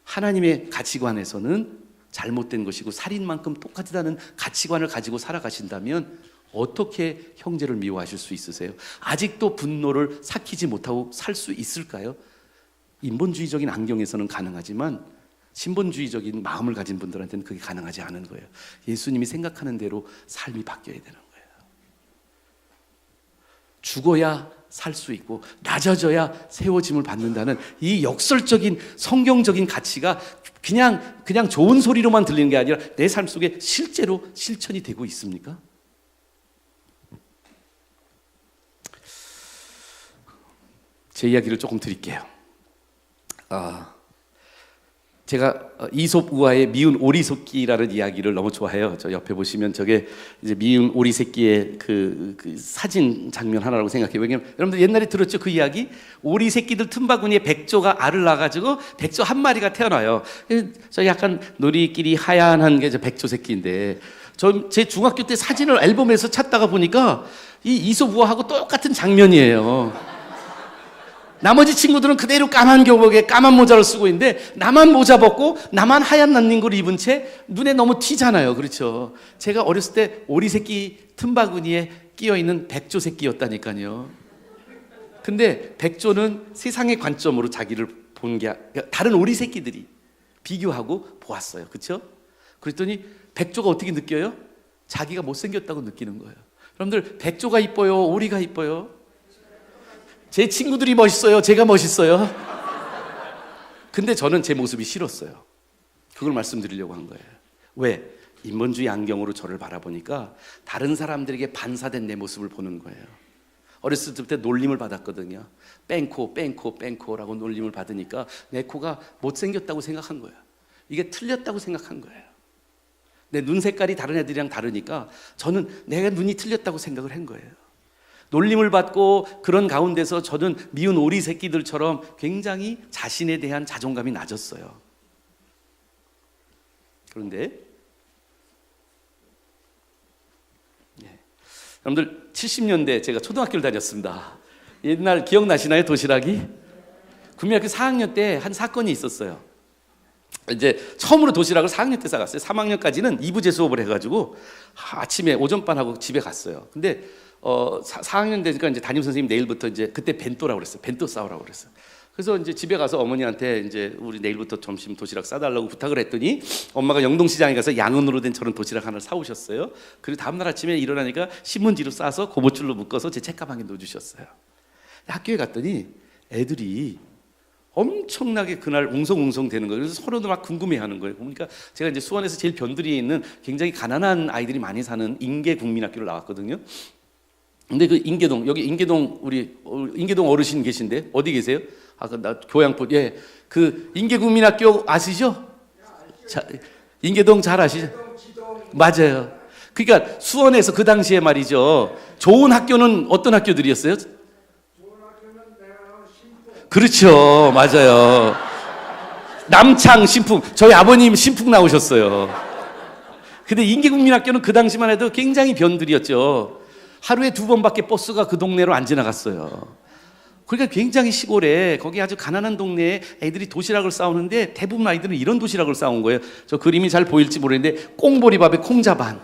하나님의 가치관에서는 잘못된 것이고, 살인만큼 똑같다는 가치관을 가지고 살아가신다면 어떻게 형제를 미워하실 수 있으세요? 아직도 분노를 삭히지 못하고 살 수 있을까요? 인본주의적인 안경에서는 가능하지만 신본주의적인 마음을 가진 분들한테는 그게 가능하지 않은 거예요. 예수님이 생각하는 대로 삶이 바뀌어야 되는 거예요. 죽어야 살 수 있고 낮아져야 세워짐을 받는다는 이 역설적인 성경적인 가치가 그냥 좋은 소리로만 들리는 게 아니라 내 삶 속에 실제로 실천이 되고 있습니까? 제 이야기를 조금 드릴게요. 제가 이솝 우화의 미운 오리 새끼라는 이야기를 너무 좋아해요. 저 옆에 보시면 저게 이제 미운 오리 새끼의 그 사진 장면 하나라고 생각해요. 왜냐면 여러분들 옛날에 들었죠? 그 이야기? 오리 새끼들 틈바구니에 백조가 알을 낳아가지고 백조 한 마리가 태어나요. 저 약간 놀이끼리 하얀한 게 저 백조 새끼인데, 제 중학교 때 사진을 앨범에서 찾다가 보니까 이 이솝 우화하고 똑같은 장면이에요. 나머지 친구들은 그대로 까만 교복에 까만 모자를 쓰고 있는데 나만 모자 벗고 나만 하얀 낫닝구를 입은 채 눈에 너무 튀잖아요. 그렇죠? 제가 어렸을 때 오리 새끼 틈바구니에 끼어있는 백조 새끼였다니까요. 근데 백조는 세상의 관점으로 자기를 본 게, 다른 오리 새끼들이 비교하고 보았어요. 그렇죠? 그랬더니 백조가 어떻게 느껴요? 자기가 못생겼다고 느끼는 거예요. 여러분들, 백조가 이뻐요? 오리가 이뻐요? 제 친구들이 멋있어요? 제가 멋있어요? 근데 저는 제 모습이 싫었어요. 그걸 말씀드리려고 한 거예요. 왜? 인본주의 안경으로 저를 바라보니까 다른 사람들에게 반사된 내 모습을 보는 거예요. 어렸을 때부터 놀림을 받았거든요. 뺑코라고 놀림을 받으니까 내 코가 못생겼다고 생각한 거예요. 이게 틀렸다고 생각한 거예요. 내 눈 색깔이 다른 애들이랑 다르니까 저는 내가 눈이 틀렸다고 생각을 한 거예요. 놀림을 받고 그런 가운데서 저는 미운 오리 새끼들처럼 굉장히 자신에 대한 자존감이 낮았어요. 그런데 여러분들, 70년대 제가 초등학교를 다녔습니다. 옛날 기억나시나요? 도시락이? 국민학교 4학년 때 한 사건이 있었어요. 이제 처음으로 도시락을 4학년 때 싸갔어요. 3학년까지는 2부제 수업을 해가지고 아침에 오전반하고 집에 갔어요. 근데 4학년 되니까 이제 담임 선생님 내일부터 이제 그때 벤또라고 그랬어요. 벤또 싸우라고 그랬어요. 그래서 이제 집에 가서 어머니한테 이제 우리 내일부터 점심 도시락 싸달라고 부탁을 했더니 엄마가 영동시장에 가서 양은으로 된 저런 도시락 하나를 사오셨어요. 그리고 다음날 아침에 일어나니까 신문지로 싸서 고무줄로 묶어서 제 책가방에 넣어주셨어요. 학교에 갔더니 애들이 엄청나게 그날 웅성웅성 되는 거예요. 그래서 서로도 막 궁금해하는 거예요. 그러니까 제가 이제 수원에서 제일 변두리에 있는 굉장히 가난한 아이들이 많이 사는 인계국민학교를 나왔거든요. 근데 그 인계동, 여기 인계동 우리 인계동 어르신 계신데 어디 계세요? 나 교양부, 예, 그 인계국민학교 아시죠? 자, 인계동 잘 아시죠? 맞아요. 그러니까 수원에서 그 당시에 말이죠. 좋은 학교는 어떤 학교들이었어요? 그렇죠, 맞아요. 남창, 신풍, 저희 아버님 신풍 나오셨어요. 근데 인계국민학교는 그 당시만 해도 굉장히 변들이었죠. 하루에 2번밖에 버스가 그 동네로 안 지나갔어요. 그러니까 굉장히 시골에 거기 아주 가난한 동네에 애들이 도시락을 싸우는데 대부분 아이들은 이런 도시락을 싸온 거예요. 저 그림이 잘 보일지 모르겠는데 꽁보리밥에 콩자반,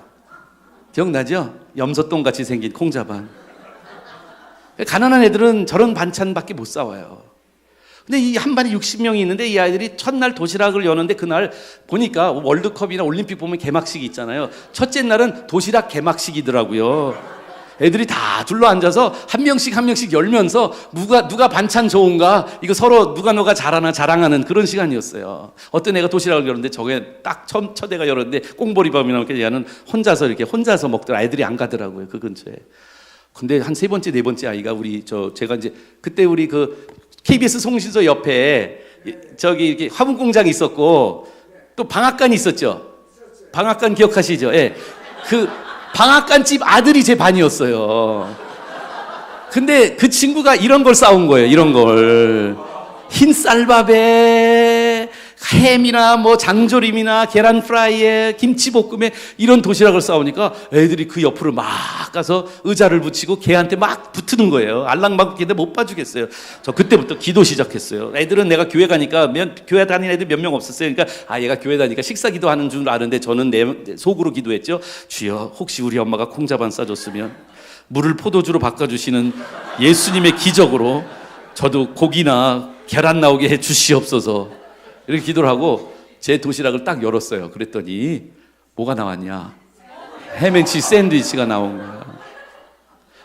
기억나죠? 염소똥 같이 생긴 콩자반. 가난한 애들은 저런 반찬밖에 못 싸와요. 근데 이 한 반에 60명이 있는데 이 아이들이 첫날 도시락을 여는데 그날 보니까 월드컵이나 올림픽 보면 개막식이 있잖아요. 첫째 날은 도시락 개막식이더라고요. 애들이 다 둘러 앉아서 한 명씩 열면서 누가 반찬 좋은가 이거 서로 누가 잘하나 자랑하는 그런 시간이었어요. 어떤 애가 도시락을 열었는데 저게 딱 첫 애가 열었는데 꽁보리밥이 나오니까 얘는 혼자서 먹더라. 애들이 안 가더라고요, 그 근처에. 근데 한 3번째 4번째 아이가 제가 이제 그때 우리 그 KBS 송신소 옆에 저기 이렇게 화분 공장이 있었고 또 방앗간이 있었죠. 방앗간 기억하시죠? 예. 그 방앗간 집 아들이 제 반이었어요. 근데 그 친구가 이런 걸 싸운 거예요. 이런 걸. 흰 쌀밥에 햄이나 뭐 장조림이나 계란 프라이에 김치볶음에 이런 도시락을 싸우니까 애들이 그 옆으로 막 가서 의자를 붙이고 걔한테 막 붙는 거예요. 알랑방귀인데 못 봐주겠어요. 저 그때부터 기도 시작했어요. 애들은 내가 교회 가니까 교회 다니는 애들 몇 명 없었어요. 그러니까 얘가 교회 다니니까 식사 기도하는 줄 아는데 저는 내 속으로 기도했죠. 주여, 혹시 우리 엄마가 콩자반 싸줬으면 물을 포도주로 바꿔주시는 예수님의 기적으로 저도 고기나 계란 나오게 해 주시옵소서. 이렇게 기도를 하고 제 도시락을 딱 열었어요. 그랬더니 뭐가 나왔냐? 햄앤치즈 샌드위치가 나온 거야.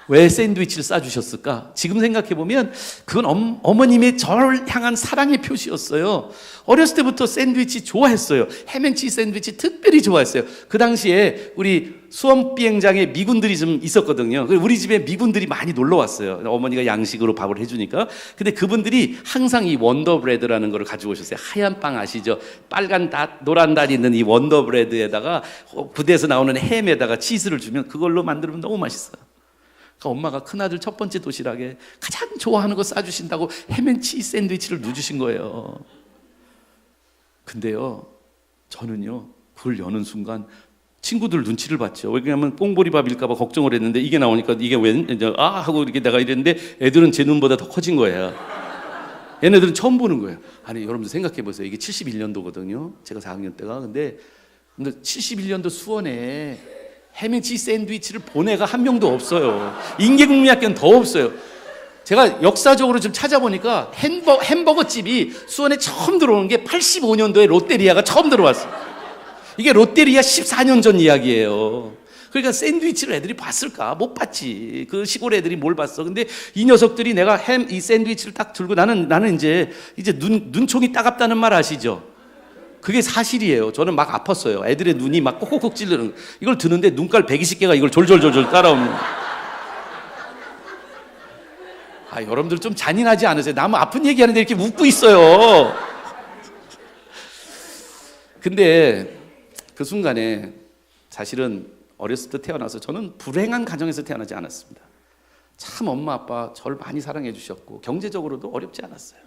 왜 샌드위치를 싸주셨을까? 지금 생각해보면 그건 어머님의 저를 향한 사랑의 표시였어요. 어렸을 때부터 샌드위치 좋아했어요. 햄앤치즈 샌드위치 특별히 좋아했어요. 그 당시에 우리 수원 비행장에 미군들이 좀 있었거든요. 우리 집에 미군들이 많이 놀러 왔어요. 어머니가 양식으로 밥을 해주니까. 근데 그분들이 항상 이 원더브레드라는 걸 가지고 오셨어요. 하얀 빵 아시죠? 빨간 노란 달 있는 이 원더브레드에다가 부대에서 나오는 햄에다가 치즈를 주면 그걸로 만들면 너무 맛있어요. 그러니까 엄마가 큰아들 첫 번째 도시락에 가장 좋아하는 거 싸주신다고 햄앤치즈 샌드위치를 넣어주신 거예요. 근데요, 저는요 그걸 여는 순간 친구들 눈치를 봤죠. 왜냐하면 뽕보리밥일까봐 걱정을 했는데 이게 나오니까 이게 왜 하고 이렇게 내가 이랬는데 애들은 제 눈보다 더 커진 거예요. 얘네들은 처음 보는 거예요. 아니 여러분들 생각해 보세요. 이게 71년도거든요. 제가 4학년 때가. 근데 71년도 수원에 햄앤치즈 샌드위치를 본 애가 한 명도 없어요. 인계국민학교는 더 없어요. 제가 역사적으로 좀 찾아보니까 햄버거 집이 수원에 처음 들어오는 게 85년도에 롯데리아가 처음 들어왔어요. 이게 롯데리아 14년 전 이야기예요. 그러니까 샌드위치를 애들이 봤을까? 못 봤지. 그 시골 애들이 뭘 봤어. 근데 이 녀석들이 내가 이 샌드위치를 딱 들고 나는 이제 눈총이 따갑다는 말 아시죠? 그게 사실이에요. 저는 막 아팠어요. 애들의 눈이 막 콕콕콕 찔르는. 이걸 드는데 눈깔 120개가 이걸 졸졸졸졸 따라오는. 여러분들 좀 잔인하지 않으세요? 나무 아픈 얘기하는데 이렇게 웃고 있어요. 근데 그 순간에 사실은 어렸을 때 태어나서 저는 불행한 가정에서 태어나지 않았습니다. 참 엄마 아빠 저를 많이 사랑해 주셨고 경제적으로도 어렵지 않았어요.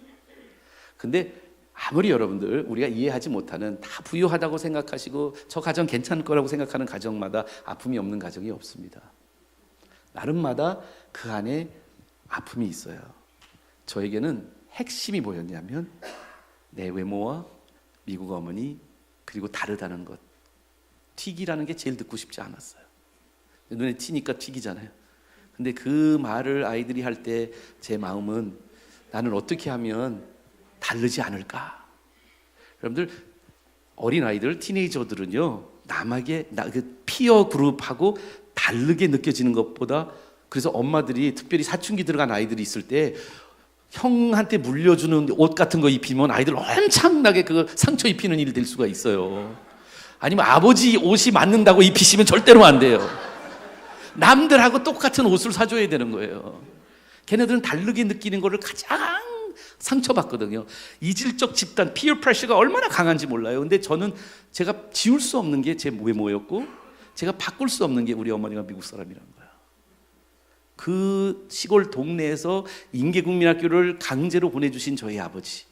근데 아무리 여러분들 우리가 이해하지 못하는 다 부유하다고 생각하시고 저 가정 괜찮을 거라고 생각하는 가정마다 아픔이 없는 가정이 없습니다. 나름마다 그 안에 아픔이 있어요. 저에게는 핵심이 뭐였냐면 내 외모와 미국 어머니, 그리고 다르다는 것. 튀기라는 게 제일 듣고 싶지 않았어요. 눈에 튀니까 튀기잖아요. 근데 그 말을 아이들이 할 때 제 마음은 나는 어떻게 하면 다르지 않을까? 여러분들, 어린 아이들, 티네이저들은요, 남에게 그 피어 그룹하고 다르게 느껴지는 것보다, 그래서 엄마들이 특별히 사춘기 들어간 아이들이 있을 때 형한테 물려주는 옷 같은 거 입히면 아이들 엄청나게 그 상처 입히는 일이 될 수가 있어요. 아니면 아버지 옷이 맞는다고 입히시면 절대로 안 돼요. 남들하고 똑같은 옷을 사줘야 되는 거예요. 걔네들은 다르게 느끼는 거를 가장 상처받거든요. 이질적 집단, 피어 프레셔가 얼마나 강한지 몰라요. 근데 저는 제가 지울 수 없는 게 제 외모였고, 제가 바꿀 수 없는 게 우리 어머니가 미국 사람이라는 거예요. 그 시골 동네에서 인계국민학교를 강제로 보내주신 저희 아버지,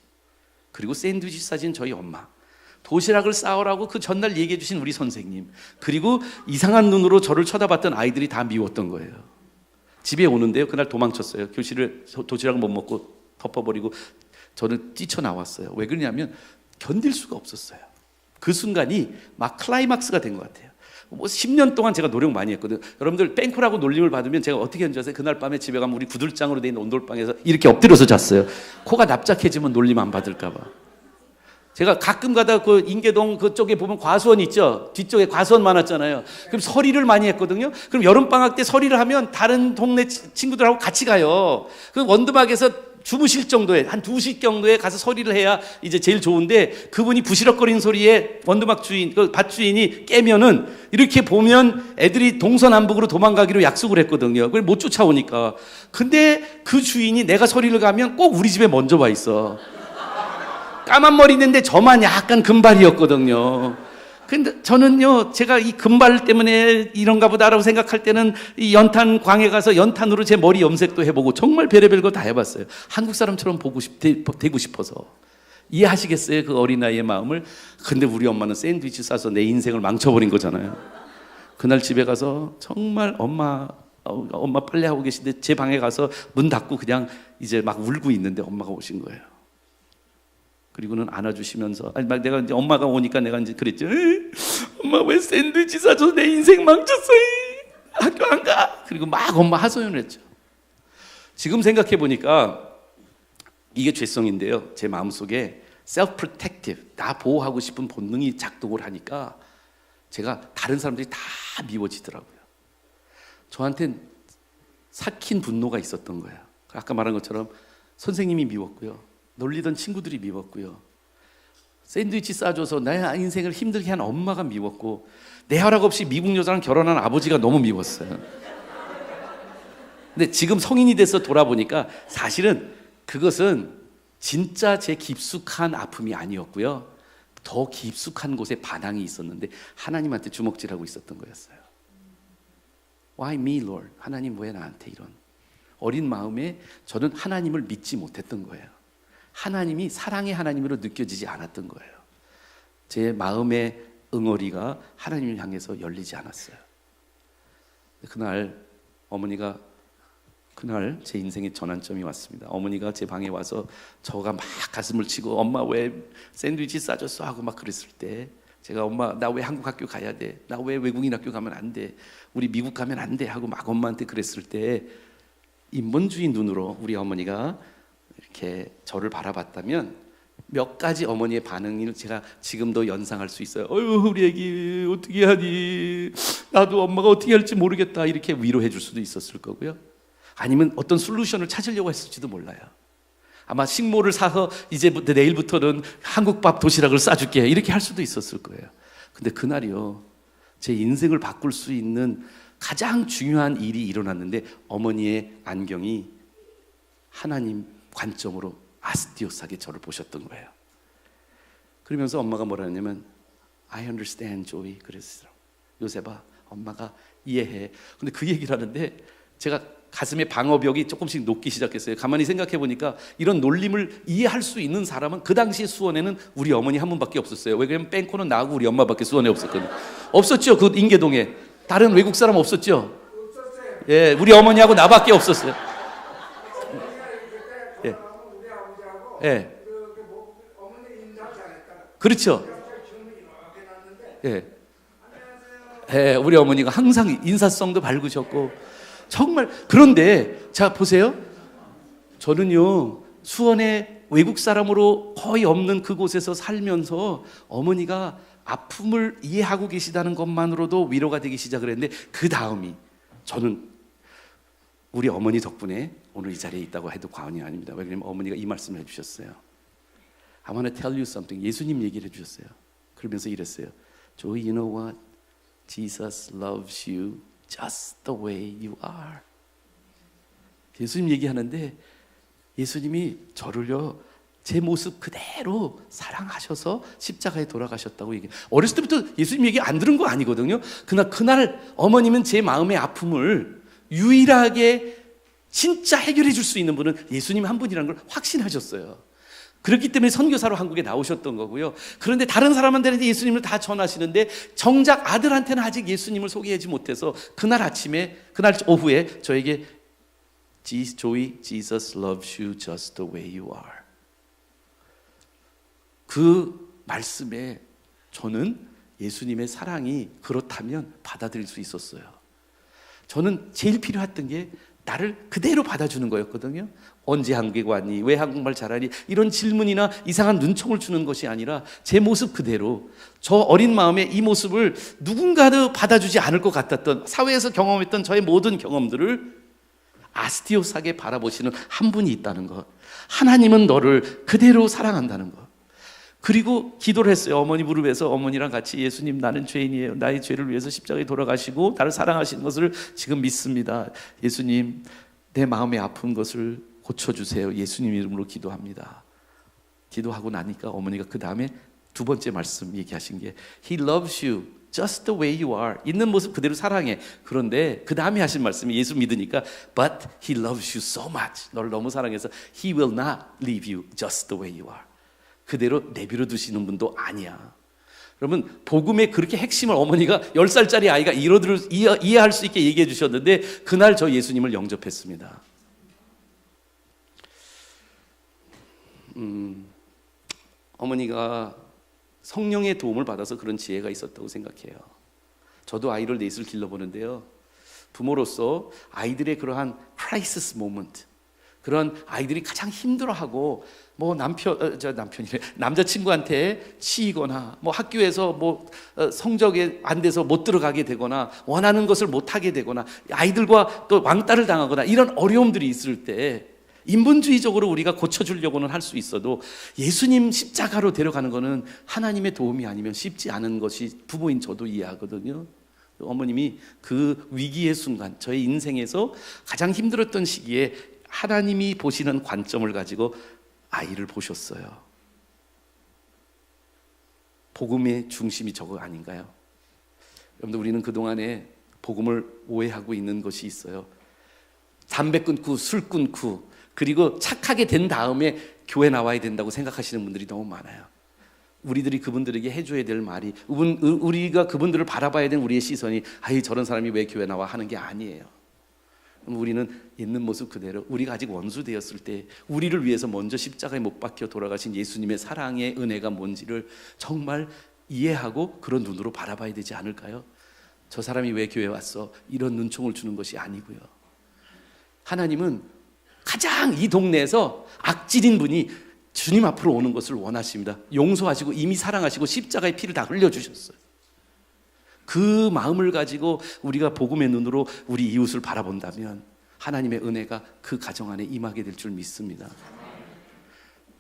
그리고 샌드위치 싸진 저희 엄마, 도시락을 싸오라고 그 전날 얘기해 주신 우리 선생님, 그리고 이상한 눈으로 저를 쳐다봤던 아이들이 다 미웠던 거예요. 집에 오는데요, 그날 도망쳤어요. 교실을 도시락을 못 먹고 덮어버리고 저는 뛰쳐나왔어요. 왜 그러냐면 견딜 수가 없었어요. 그 순간이 막 클라이막스가 된 것 같아요. 뭐 10년 동안 제가 노력 많이 했거든요. 여러분들 뺑콜하고 놀림을 받으면 제가 어떻게 했는지 아세요? 그날 밤에 집에 가면 우리 구들장으로 된 온돌방에서 이렇게 엎드려서 잤어요. 코가 납작해지면 놀림 안 받을까 봐. 제가 가끔 가다 그 인계동 그쪽에 보면 과수원 있죠? 뒤쪽에 과수원 많았잖아요. 그럼 서리를 많이 했거든요. 그럼 여름방학 때 서리를 하면 다른 동네 친구들하고 같이 가요. 그 원두막에서 주무실 정도에, 한 2시 정도에 가서 서리를 해야 이제 제일 좋은데, 그분이 부시럭거리는 소리에 원두막 주인, 그 밭 주인이 깨면은 이렇게 보면 애들이 동서남북으로 도망가기로 약속을 했거든요. 그걸 못 쫓아오니까. 근데 그 주인이 내가 서리를 가면 꼭 우리 집에 먼저 와 있어. 까만 머리 있는데 저만 약간 금발이었거든요. 근데 저는요, 제가 이 금발 때문에 이런가 보다라고 생각할 때는 이 연탄 광에 가서 연탄으로 제 머리 염색도 해보고 정말 별의별 거 다 해봤어요. 한국 사람처럼 되고 싶어서. 이해하시겠어요? 그 어린아이의 마음을. 근데 우리 엄마는 샌드위치 싸서 내 인생을 망쳐버린 거잖아요. 그날 집에 가서 정말 엄마 빨래하고 계신데 제 방에 가서 문 닫고 그냥 이제 막 울고 있는데 엄마가 오신 거예요. 그리고는 안아주시면서, 아니 막 내가 이제 엄마가 오니까 내가 이제 그랬죠. 엄마 왜 샌드위치 사줘서 내 인생 망쳤어? 학교 안 가? 그리고 막 엄마 하소연을 했죠. 지금 생각해 보니까 이게 죄성인데요. 제 마음속에 self protective, 나 보호하고 싶은 본능이 작동을 하니까 제가 다른 사람들이 다 미워지더라고요. 저한텐 삭힌 분노가 있었던 거예요. 아까 말한 것처럼 선생님이 미웠고요. 놀리던 친구들이 미웠고요. 샌드위치 싸줘서 내 인생을 힘들게 한 엄마가 미웠고, 내 허락 없이 미국 여자랑 결혼한 아버지가 너무 미웠어요. 근데 지금 성인이 돼서 돌아보니까 사실은 그것은 진짜 제 깊숙한 아픔이 아니었고요. 더 깊숙한 곳에 반항이 있었는데 하나님한테 주먹질하고 있었던 거였어요. Why me, Lord? 하나님 왜 나한테 이런? 어린 마음에 저는 하나님을 믿지 못했던 거예요. 하나님이 사랑의 하나님으로 느껴지지 않았던 거예요. 제 마음의 응어리가 하나님을 향해서 열리지 않았어요. 그날 제 인생의 전환점이 왔습니다. 어머니가 제 방에 와서 저가 막 가슴을 치고 엄마 왜 샌드위치 싸줬어 하고 막 그랬을 때, 제가 엄마 나 왜 한국 학교 가야 돼? 나 왜 외국인 학교 가면 안 돼? 우리 미국 가면 안 돼? 하고 막 엄마한테 그랬을 때, 인본주의 눈으로 우리 어머니가 이렇게 저를 바라봤다면 몇 가지 어머니의 반응을 제가 지금도 연상할 수 있어요. 어휴 우리 애기 어떻게 하니? 나도 엄마가 어떻게 할지 모르겠다. 이렇게 위로해 줄 수도 있었을 거고요. 아니면 어떤 솔루션을 찾으려고 했을지도 몰라요. 아마 식모를 사서 이제부터 내일부터는 한국밥 도시락을 싸줄게 이렇게 할 수도 있었을 거예요. 근데 그날이요, 제 인생을 바꿀 수 있는 가장 중요한 일이 일어났는데, 어머니의 안경이 하나님 관점으로 아스티오스하게 저를 보셨던 거예요. 그러면서 엄마가 뭐라 했냐면 I understand, Joey. 그랬어요. 요셉아, 엄마가 이해해. 근데 그 얘기를 하는데 제가 가슴의 방어벽이 조금씩 녹기 시작했어요. 가만히 생각해 보니까 이런 놀림을 이해할 수 있는 사람은 그 당시 수원에는 우리 어머니 한 분밖에 없었어요. 왜냐면 뺑코는 나하고 우리 엄마밖에 수원에 없었거든요. 없었죠. 그 인계동에 다른 외국 사람 없었죠. 예, 우리 어머니하고 나밖에 없었어요. 예. 예. 그렇죠? 예. 예, 우리 어머니가 항상 인사성도 밝으셨고 정말. 그런데 자 보세요. 저는요 수원에 외국 사람으로 거의 없는 그곳에서 살면서 어머니가 아픔을 이해하고 계시다는 것만으로도 위로가 되기 시작을 했는데, 그 다음이 저는 우리 어머니 덕분에 오늘 이 자리에 있다고 해도 과언이 아닙니다. 왜냐하면 어머니가 이 말씀을 해주셨어요. I want to tell you something. 예수님 얘기를 해주셨어요. 그러면서 이랬어요. Joey, you know what? Jesus loves you just the way you are. 예수님 얘기하는데 예수님이 저를요 제 모습 그대로 사랑하셔서 십자가에 돌아가셨다고 얘기해요. 어렸을 때부터 예수님 얘기 안 들은 거 아니거든요. 그날 어머님은 제 마음의 아픔을 유일하게 진짜 해결해 줄 수 있는 분은 예수님 한 분이라는 걸 확신하셨어요. 그렇기 때문에 선교사로 한국에 나오셨던 거고요. 그런데 다른 사람한테는 예수님을 다 전하시는데 정작 아들한테는 아직 예수님을 소개하지 못해서 그날 오후에 저에게 Joey, Jesus loves you just the way you are. 그 말씀에 저는 예수님의 사랑이 그렇다면 받아들일 수 있었어요. 저는 제일 필요했던 게 나를 그대로 받아주는 거였거든요. 언제 한국에 왔니? 왜 한국말 잘하니? 이런 질문이나 이상한 눈총을 주는 것이 아니라 제 모습 그대로, 저 어린 마음에 이 모습을 누군가도 받아주지 않을 것 같았던, 사회에서 경험했던 저의 모든 경험들을 아스티오스하게 바라보시는 한 분이 있다는 것, 하나님은 너를 그대로 사랑한다는 것. 그리고 기도를 했어요. 어머니 무릎에서 어머니랑 같이 예수님, 나는 죄인이에요. 나의 죄를 위해서 십자가에 돌아가시고 나를 사랑하시는 것을 지금 믿습니다. 예수님, 내 마음에 아픈 것을 고쳐주세요. 예수님 이름으로 기도합니다. 기도하고 나니까 어머니가 그 다음에 두 번째 말씀 얘기하신 게 He loves you just the way you are. 있는 모습 그대로 사랑해. 그런데 그 다음에 하신 말씀이 예수 믿으니까 But He loves you so much. 너를 너무 사랑해서 He will not leave you just the way you are. 그대로 내버려 두시는 분도 아니야. 여러분, 복음의 그렇게 핵심을 어머니가 10살짜리 아이가 이해할 수 있게 얘기해 주셨는데 그날 저 예수님을 영접했습니다. 어머니가 성령의 도움을 받아서 그런 지혜가 있었다고 생각해요. 저도 아이를 넷을 길러보는데요, 부모로서 아이들의 그러한 크라이시스 모먼트, 그런 아이들이 가장 힘들어하고 뭐 남자친구한테 치이거나 뭐 학교에서 뭐 성적에 안 돼서 못 들어가게 되거나 원하는 것을 못 하게 되거나 아이들과 또 왕따를 당하거나 이런 어려움들이 있을 때 인본주의적으로 우리가 고쳐주려고는 할 수 있어도 예수님 십자가로 데려가는 거는 하나님의 도움이 아니면 쉽지 않은 것이 부모인 저도 이해하거든요. 어머님이 그 위기의 순간, 저의 인생에서 가장 힘들었던 시기에 하나님이 보시는 관점을 가지고 아이를 보셨어요. 복음의 중심이 저거 아닌가요? 여러분들, 우리는 그동안에 복음을 오해하고 있는 것이 있어요. 담배 끊고 술 끊고 그리고 착하게 된 다음에 교회 나와야 된다고 생각하시는 분들이 너무 많아요. 우리들이 그분들에게 해줘야 될 말이, 우리가 그분들을 바라봐야 되는 우리의 시선이 아이 저런 사람이 왜 교회 나와 하는 게 아니에요. 우리는 있는 모습 그대로, 우리가 아직 원수 되었을 때 우리를 위해서 먼저 십자가에 못 박혀 돌아가신 예수님의 사랑의 은혜가 뭔지를 정말 이해하고 그런 눈으로 바라봐야 되지 않을까요? 저 사람이 왜 교회 왔어? 이런 눈총을 주는 것이 아니고요. 하나님은 가장 이 동네에서 악질인 분이 주님 앞으로 오는 것을 원하십니다. 용서하시고 이미 사랑하시고 십자가의 피를 다 흘려주셨어요. 그 마음을 가지고 우리가 복음의 눈으로 우리 이웃을 바라본다면 하나님의 은혜가 그 가정 안에 임하게 될 줄 믿습니다.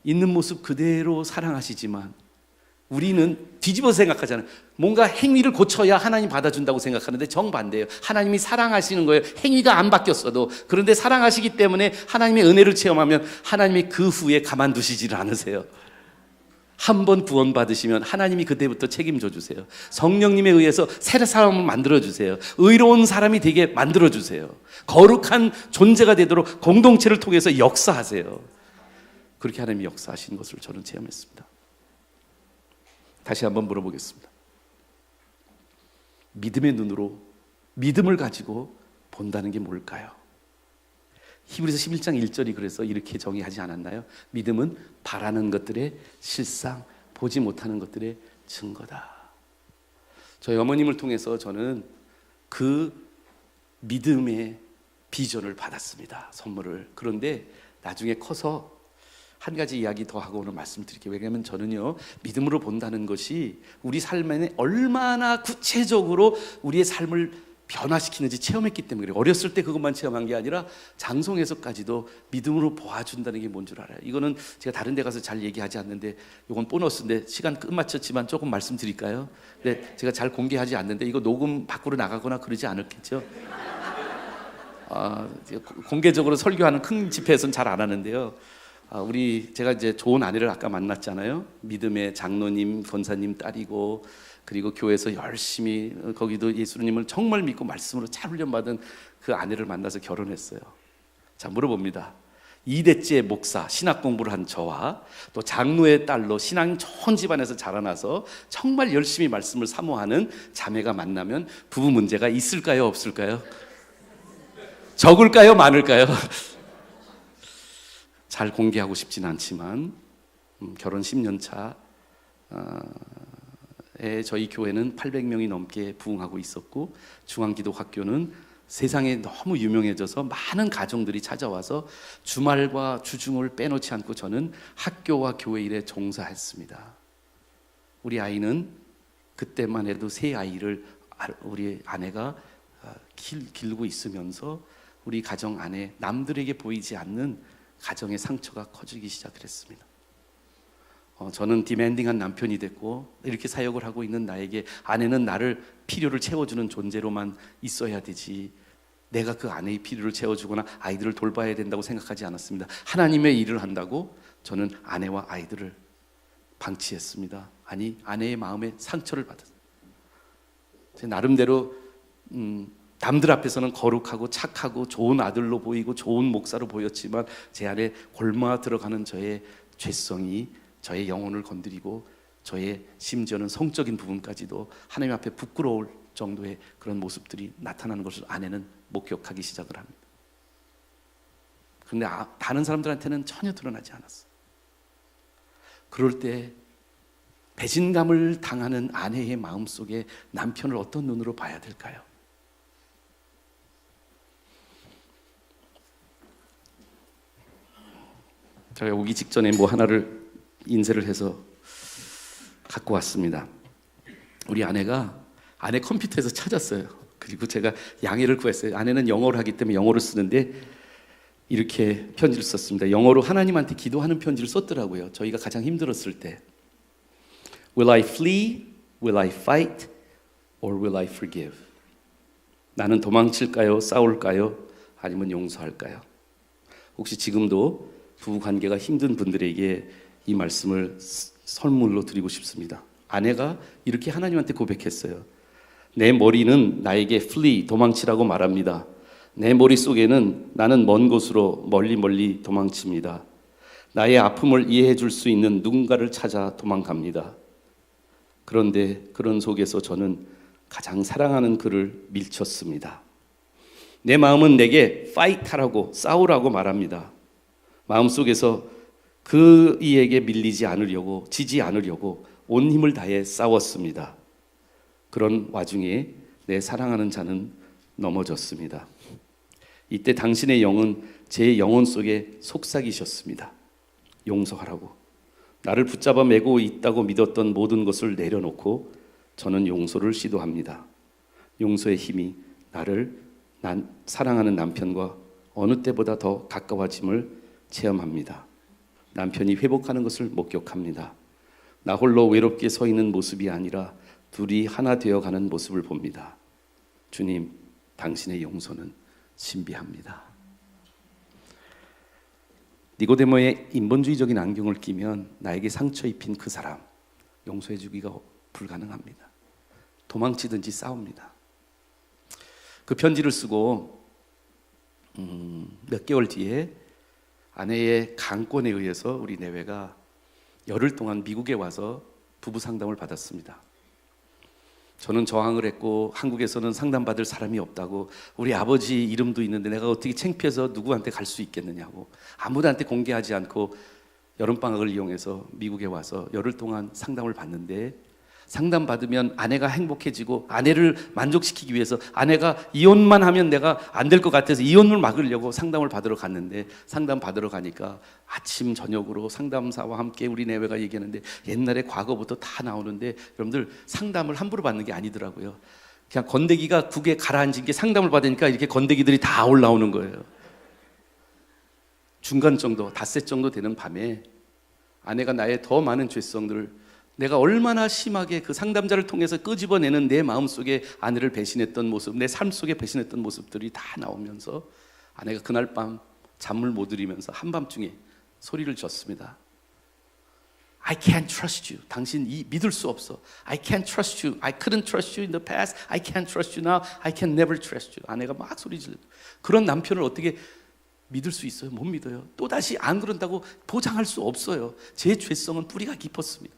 있는 모습 그대로 사랑하시지만 우리는 뒤집어서 생각하잖아요. 뭔가 행위를 고쳐야 하나님 받아준다고 생각하는데 정반대예요. 하나님이 사랑하시는 거예요. 행위가 안 바뀌었어도. 그런데 사랑하시기 때문에 하나님의 은혜를 체험하면 하나님이 그 후에 가만두시지를 않으세요. 한 번 구원 받으시면 하나님이 그때부터 책임져 주세요. 성령님에 의해서 새 사람을 만들어 주세요. 의로운 사람이 되게 만들어 주세요. 거룩한 존재가 되도록 공동체를 통해서 역사하세요. 그렇게 하나님이 역사하시는 것을 저는 체험했습니다. 다시 한번 물어보겠습니다. 믿음의 눈으로 믿음을 가지고 본다는 게 뭘까요? 히브리서 11장 1절이 그래서 이렇게 정의하지 않았나요? 믿음은 바라는 것들의 실상, 보지 못하는 것들의 증거다. 저희 어머님을 통해서 저는 그 믿음의 비전을 받았습니다. 선물을. 그런데 나중에 커서 한 가지 이야기 더 하고 오늘 말씀드릴게요. 왜냐하면 저는요, 믿음으로 본다는 것이 우리 삶에 얼마나 구체적으로 우리의 삶을 변화시키는지 체험했기 때문에 그래요. 어렸을 때 그것만 체험한 게 아니라 장성에서까지도 믿음으로 보아준다는 게 뭔 줄 알아요. 이거는 제가 다른 데 가서 잘 얘기하지 않는데, 이건 보너스인데 시간 끝마쳤지만 조금 말씀드릴까요? 근데 제가 잘 공개하지 않는데 이거 녹음 밖으로 나가거나 그러지 않았겠죠? 공개적으로 설교하는 큰 집회에서는 잘 안 하는데요. 제가 이제 좋은 아내를 아까 만났잖아요. 믿음의 장로님, 권사님 딸이고, 그리고 교회에서 열심히 거기도 예수님을 정말 믿고 말씀으로 잘 훈련받은 그 아내를 만나서 결혼했어요. 자, 물어봅니다. 2대째 목사, 신학 공부를 한 저와 또 장로의 딸로 신앙 좋은 집안에서 자라나서 정말 열심히 말씀을 사모하는 자매가 만나면 부부 문제가 있을까요, 없을까요? 적을까요, 많을까요? 잘 공개하고 싶지는 않지만 결혼 10년 차에 저희 교회는 800명이 넘게 부흥하고 있었고, 중앙기독학교는 세상에 너무 유명해져서 많은 가정들이 찾아와서 주말과 주중을 빼놓지 않고 저는 학교와 교회 일에 종사했습니다. 우리 아이는 그때만 해도 세 아이를 우리 아내가 기르고 있으면서 우리 가정 안에 남들에게 보이지 않는 가정의 상처가 커지기 시작을 했습니다. 저는 디맨딩한 남편이 됐고, 이렇게 사역을 하고 있는 나에게 아내는 나를 필요를 채워주는 존재로만 있어야 되지, 내가 그 아내의 필요를 채워주거나 아이들을 돌봐야 된다고 생각하지 않았습니다. 하나님의 일을 한다고 저는 아내와 아이들을 방치했습니다. 아니, 아내의 마음에 상처를 받았어요. 제 나름대로 남들 앞에서는 거룩하고 착하고 좋은 아들로 보이고 좋은 목사로 보였지만 제 안에 골마 들어가는 저의 죄성이 저의 영혼을 건드리고 저의 심지어는 성적인 부분까지도 하나님 앞에 부끄러울 정도의 그런 모습들이 나타나는 것을 아내는 목격하기 시작을 합니다. 그런데 다른 사람들한테는 전혀 드러나지 않았어요. 그럴 때 배신감을 당하는 아내의 마음속에 남편을 어떤 눈으로 봐야 될까요? 제가 오기 직전에 뭐 하나를 인쇄를 해서 갖고 왔습니다. 우리 아내가 아내 컴퓨터에서 찾았어요. 그리고 제가 양해를 구했어요. 아내는 영어를 하기 때문에 영어를 쓰는데 이렇게 편지를 썼습니다. 영어로 하나님한테 기도하는 편지를 썼더라고요. 저희가 가장 힘들었을 때. Will I flee? Will I fight? Or will I forgive? 나는 도망칠까요? 싸울까요? 아니면 용서할까요? 혹시 지금도 부부 관계가 힘든 분들에게 이 말씀을 선물로 드리고 싶습니다. 아내가 이렇게 하나님한테 고백했어요. 내 머리는 나에게 flee, 도망치라고 말합니다. 내 머릿속에는 나는 먼 곳으로 멀리 도망칩니다. 나의 아픔을 이해해 줄 수 있는 누군가를 찾아 도망갑니다. 그런데 그런 속에서 저는 가장 사랑하는 그를 밀쳤습니다. 내 마음은 내게 fight 하라고, 싸우라고 말합니다. 마음속에서 그 이에게 밀리지 않으려고, 지지 않으려고 온 힘을 다해 싸웠습니다. 그런 와중에 내 사랑하는 자는 넘어졌습니다. 이때 당신의 영은 제 영혼 속에 속삭이셨습니다. 용서하라고. 나를 붙잡아 매고 있다고 믿었던 모든 것을 내려놓고 저는 용서를 시도합니다. 용서의 힘이 난 사랑하는 남편과 어느 때보다 더 가까워짐을 체험합니다. 남편이 회복하는 것을 목격합니다. 나 홀로 외롭게 서 있는 모습이 아니라 둘이 하나 되어가는 모습을 봅니다. 주님, 당신의 용서는 신비합니다. 니고데모의 인본주의적인 안경을 끼면 나에게 상처 입힌 그 사람 용서해 주기가 불가능합니다. 도망치든지 싸웁니다. 그 편지를 쓰고 몇 개월 뒤에 아내의 강권에 의해서 우리 내외가 열흘 동안 미국에 와서 부부 상담을 받았습니다. 저는 저항을 했고 한국에서는 상담받을 사람이 없다고, 우리 아버지 이름도 있는데 내가 어떻게 창피해서 누구한테 갈 수 있겠느냐고, 아무한테 공개하지 않고 여름방학을 이용해서 미국에 와서 열흘 동안 상담을 받는데, 상담 받으면 아내가 행복해지고 아내를 만족시키기 위해서, 아내가 이혼만 하면 내가 안 될 것 같아서 이혼을 막으려고 상담을 받으러 갔는데, 상담 받으러 가니까 아침 저녁으로 상담사와 함께 우리 내외가 얘기하는데 옛날에 과거부터 다 나오는데, 여러분들 상담을 함부로 받는 게 아니더라고요. 그냥 건더기가 국에 가라앉은 게 상담을 받으니까 이렇게 건더기들이 다 올라오는 거예요. 중간 정도, 닷새 정도 되는 밤에 아내가 나의 더 많은 죄성들을, 내가 얼마나 심하게 그 상담자를 통해서 끄집어내는 내 마음속에 아내를 배신했던 모습, 내 삶 속에 배신했던 모습들이 다 나오면서 아내가 그날 밤 잠을 못 이루면서 한밤중에 소리를 졌습니다. I can't trust you. 당신 믿을 수 없어. I can't trust you. I couldn't trust you in the past. I can't trust you now. I can never trust you. 아내가 막 소리 질러. 그런 남편을 어떻게 믿을 수 있어요? 못 믿어요. 또다시 안 그런다고 보장할 수 없어요. 제 죄성은 뿌리가 깊었습니다.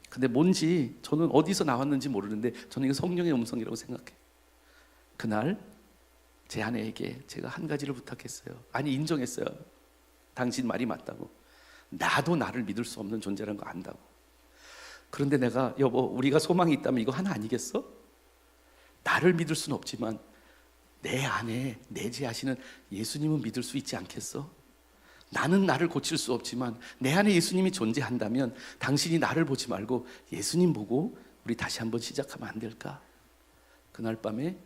근데 뭔지 저는 어디서 나왔는지 모르는데 저는 이거 성령의 음성이라고 생각해요. 그날 제 아내에게 제가 한 가지를 부탁했어요. 아니, 인정했어요. 당신 말이 맞다고. 나도 나를 믿을 수 없는 존재라는 거 안다고. 그런데 내가, 여보, 우리가 소망이 있다면 이거 하나 아니겠어? 나를 믿을 수는 없지만 내 안에 내재하시는 예수님은 믿을 수 있지 않겠어? 나는 나를 고칠 수 없지만 내 안에 예수님이 존재한다면 당신이 나를 보지 말고 예수님 보고 우리 다시 한번 시작하면 안 될까? 그날 밤에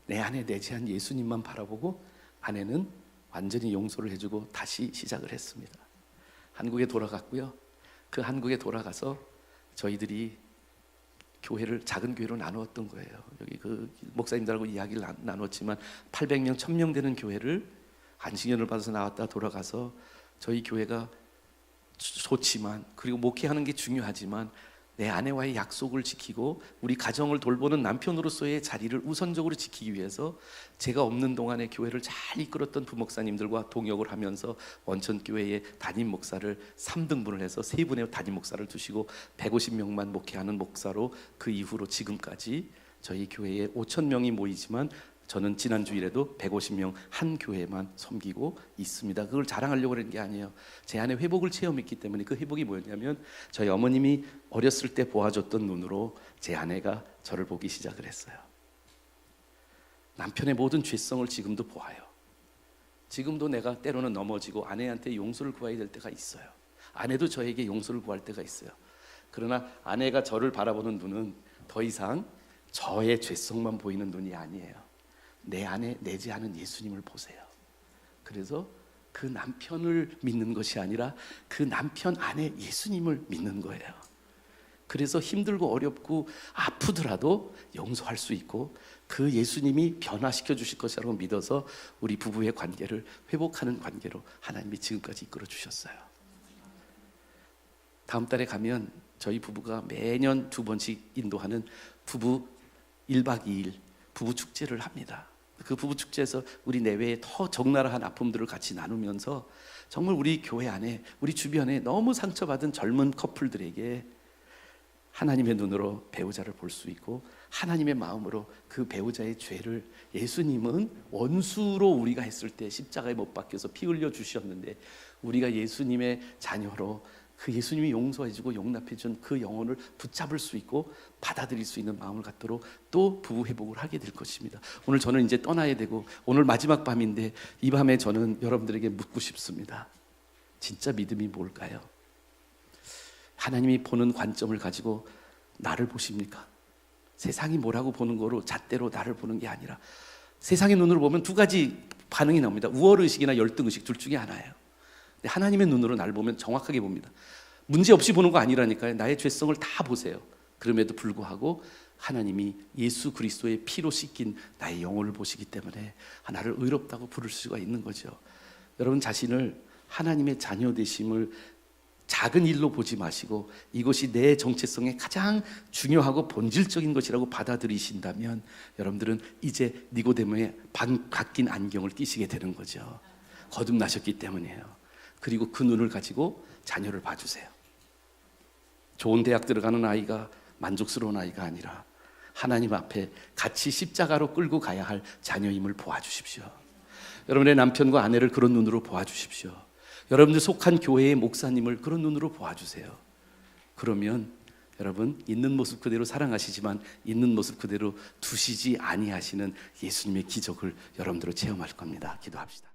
내 안에 내재한 예수님만 바라보고 아내는 완전히 용서를 해주고 다시 시작을 했습니다. 한국에 돌아갔고요. 그 한국에 돌아가서 저희들이 교회를 작은 교회로 나누었던 거예요. 여기 그 목사님들하고 이야기를 나눴지만 800명, 1000명 되는 교회를 안식년을 받아서 나왔다 돌아가서, 저희 교회가 좋지만, 그리고 목회하는 게 중요하지만 내 아내와의 약속을 지키고 우리 가정을 돌보는 남편으로서의 자리를 우선적으로 지키기 위해서 제가 없는 동안에 교회를 잘 이끌었던 부목사님들과 동역을 하면서 원천교회의 담임 목사를 3등분을 해서 3분의 담임 목사를 두시고 150명만 목회하는 목사로 그 이후로 지금까지 저희 교회에 5,000명이 모이지만 저는 지난 주일에도 150명 한 교회만 섬기고 있습니다. 그걸 자랑하려고 그런 게 아니에요. 제 안에 회복을 체험했기 때문에. 그 회복이 뭐였냐면 저희 어머님이 어렸을 때 보아줬던 눈으로 제 아내가 저를 보기 시작을 했어요. 남편의 모든 죄성을 지금도 보아요. 지금도 내가 때로는 넘어지고 아내한테 용서를 구해야 될 때가 있어요. 아내도 저에게 용서를 구할 때가 있어요. 그러나 아내가 저를 바라보는 눈은 더 이상 저의 죄성만 보이는 눈이 아니에요. 내 안에 내재하는 예수님을 보세요. 그래서 그 남편을 믿는 것이 아니라 그 남편 안에 예수님을 믿는 거예요. 그래서 힘들고 어렵고 아프더라도 용서할 수 있고 그 예수님이 변화시켜 주실 것이라고 믿어서 우리 부부의 관계를 회복하는 관계로 하나님이 지금까지 이끌어 주셨어요. 다음 달에 가면 저희 부부가 매년 2번씩 인도하는 부부 1박 2일 부부 축제를 합니다. 그 부부 축제에서 우리 내외의 더 적나라한 아픔들을 같이 나누면서 정말 우리 교회 안에, 우리 주변에 너무 상처받은 젊은 커플들에게 하나님의 눈으로 배우자를 볼 수 있고 하나님의 마음으로 그 배우자의 죄를, 예수님은 원수로 우리가 했을 때 십자가에 못 박혀서 피 흘려 주셨는데 우리가 예수님의 자녀로 그 예수님이 용서해주고 용납해준 그 영혼을 붙잡을 수 있고 받아들일 수 있는 마음을 갖도록 또 부부 회복을 하게 될 것입니다. 오늘 저는 이제 떠나야 되고 오늘 마지막 밤인데 이 밤에 저는 여러분들에게 묻고 싶습니다. 진짜 믿음이 뭘까요? 하나님이 보는 관점을 가지고 나를 보십니까? 세상이 뭐라고 보는 거로 잣대로 나를 보는 게 아니라 세상의 눈으로 보면 두 가지 반응이 나옵니다. 우월의식이나 열등의식 둘 중에 하나예요. 하나님의 눈으로 나를 보면 정확하게 봅니다. 문제 없이 보는 거 아니라니까요. 나의 죄성을 다 보세요. 그럼에도 불구하고 하나님이 예수 그리스도의 피로 씻긴 나의 영혼을 보시기 때문에 나를 의롭다고 부를 수가 있는 거죠. 여러분 자신을 하나님의 자녀 되심을 작은 일로 보지 마시고 이것이 내 정체성의 가장 중요하고 본질적인 것이라고 받아들이신다면 여러분들은 이제 니고데모의 바뀐 안경을 끼시게 되는 거죠. 거듭나셨기 때문이에요. 그리고 그 눈을 가지고 자녀를 봐주세요. 좋은 대학 들어가는 아이가 만족스러운 아이가 아니라 하나님 앞에 같이 십자가로 끌고 가야 할 자녀임을 보아주십시오. 여러분의 남편과 아내를 그런 눈으로 보아주십시오. 여러분들 속한 교회의 목사님을 그런 눈으로 보아주세요. 그러면 여러분 있는 모습 그대로 사랑하시지만 있는 모습 그대로 두시지 아니하시는 예수님의 기적을 여러분들로 체험할 겁니다. 기도합시다.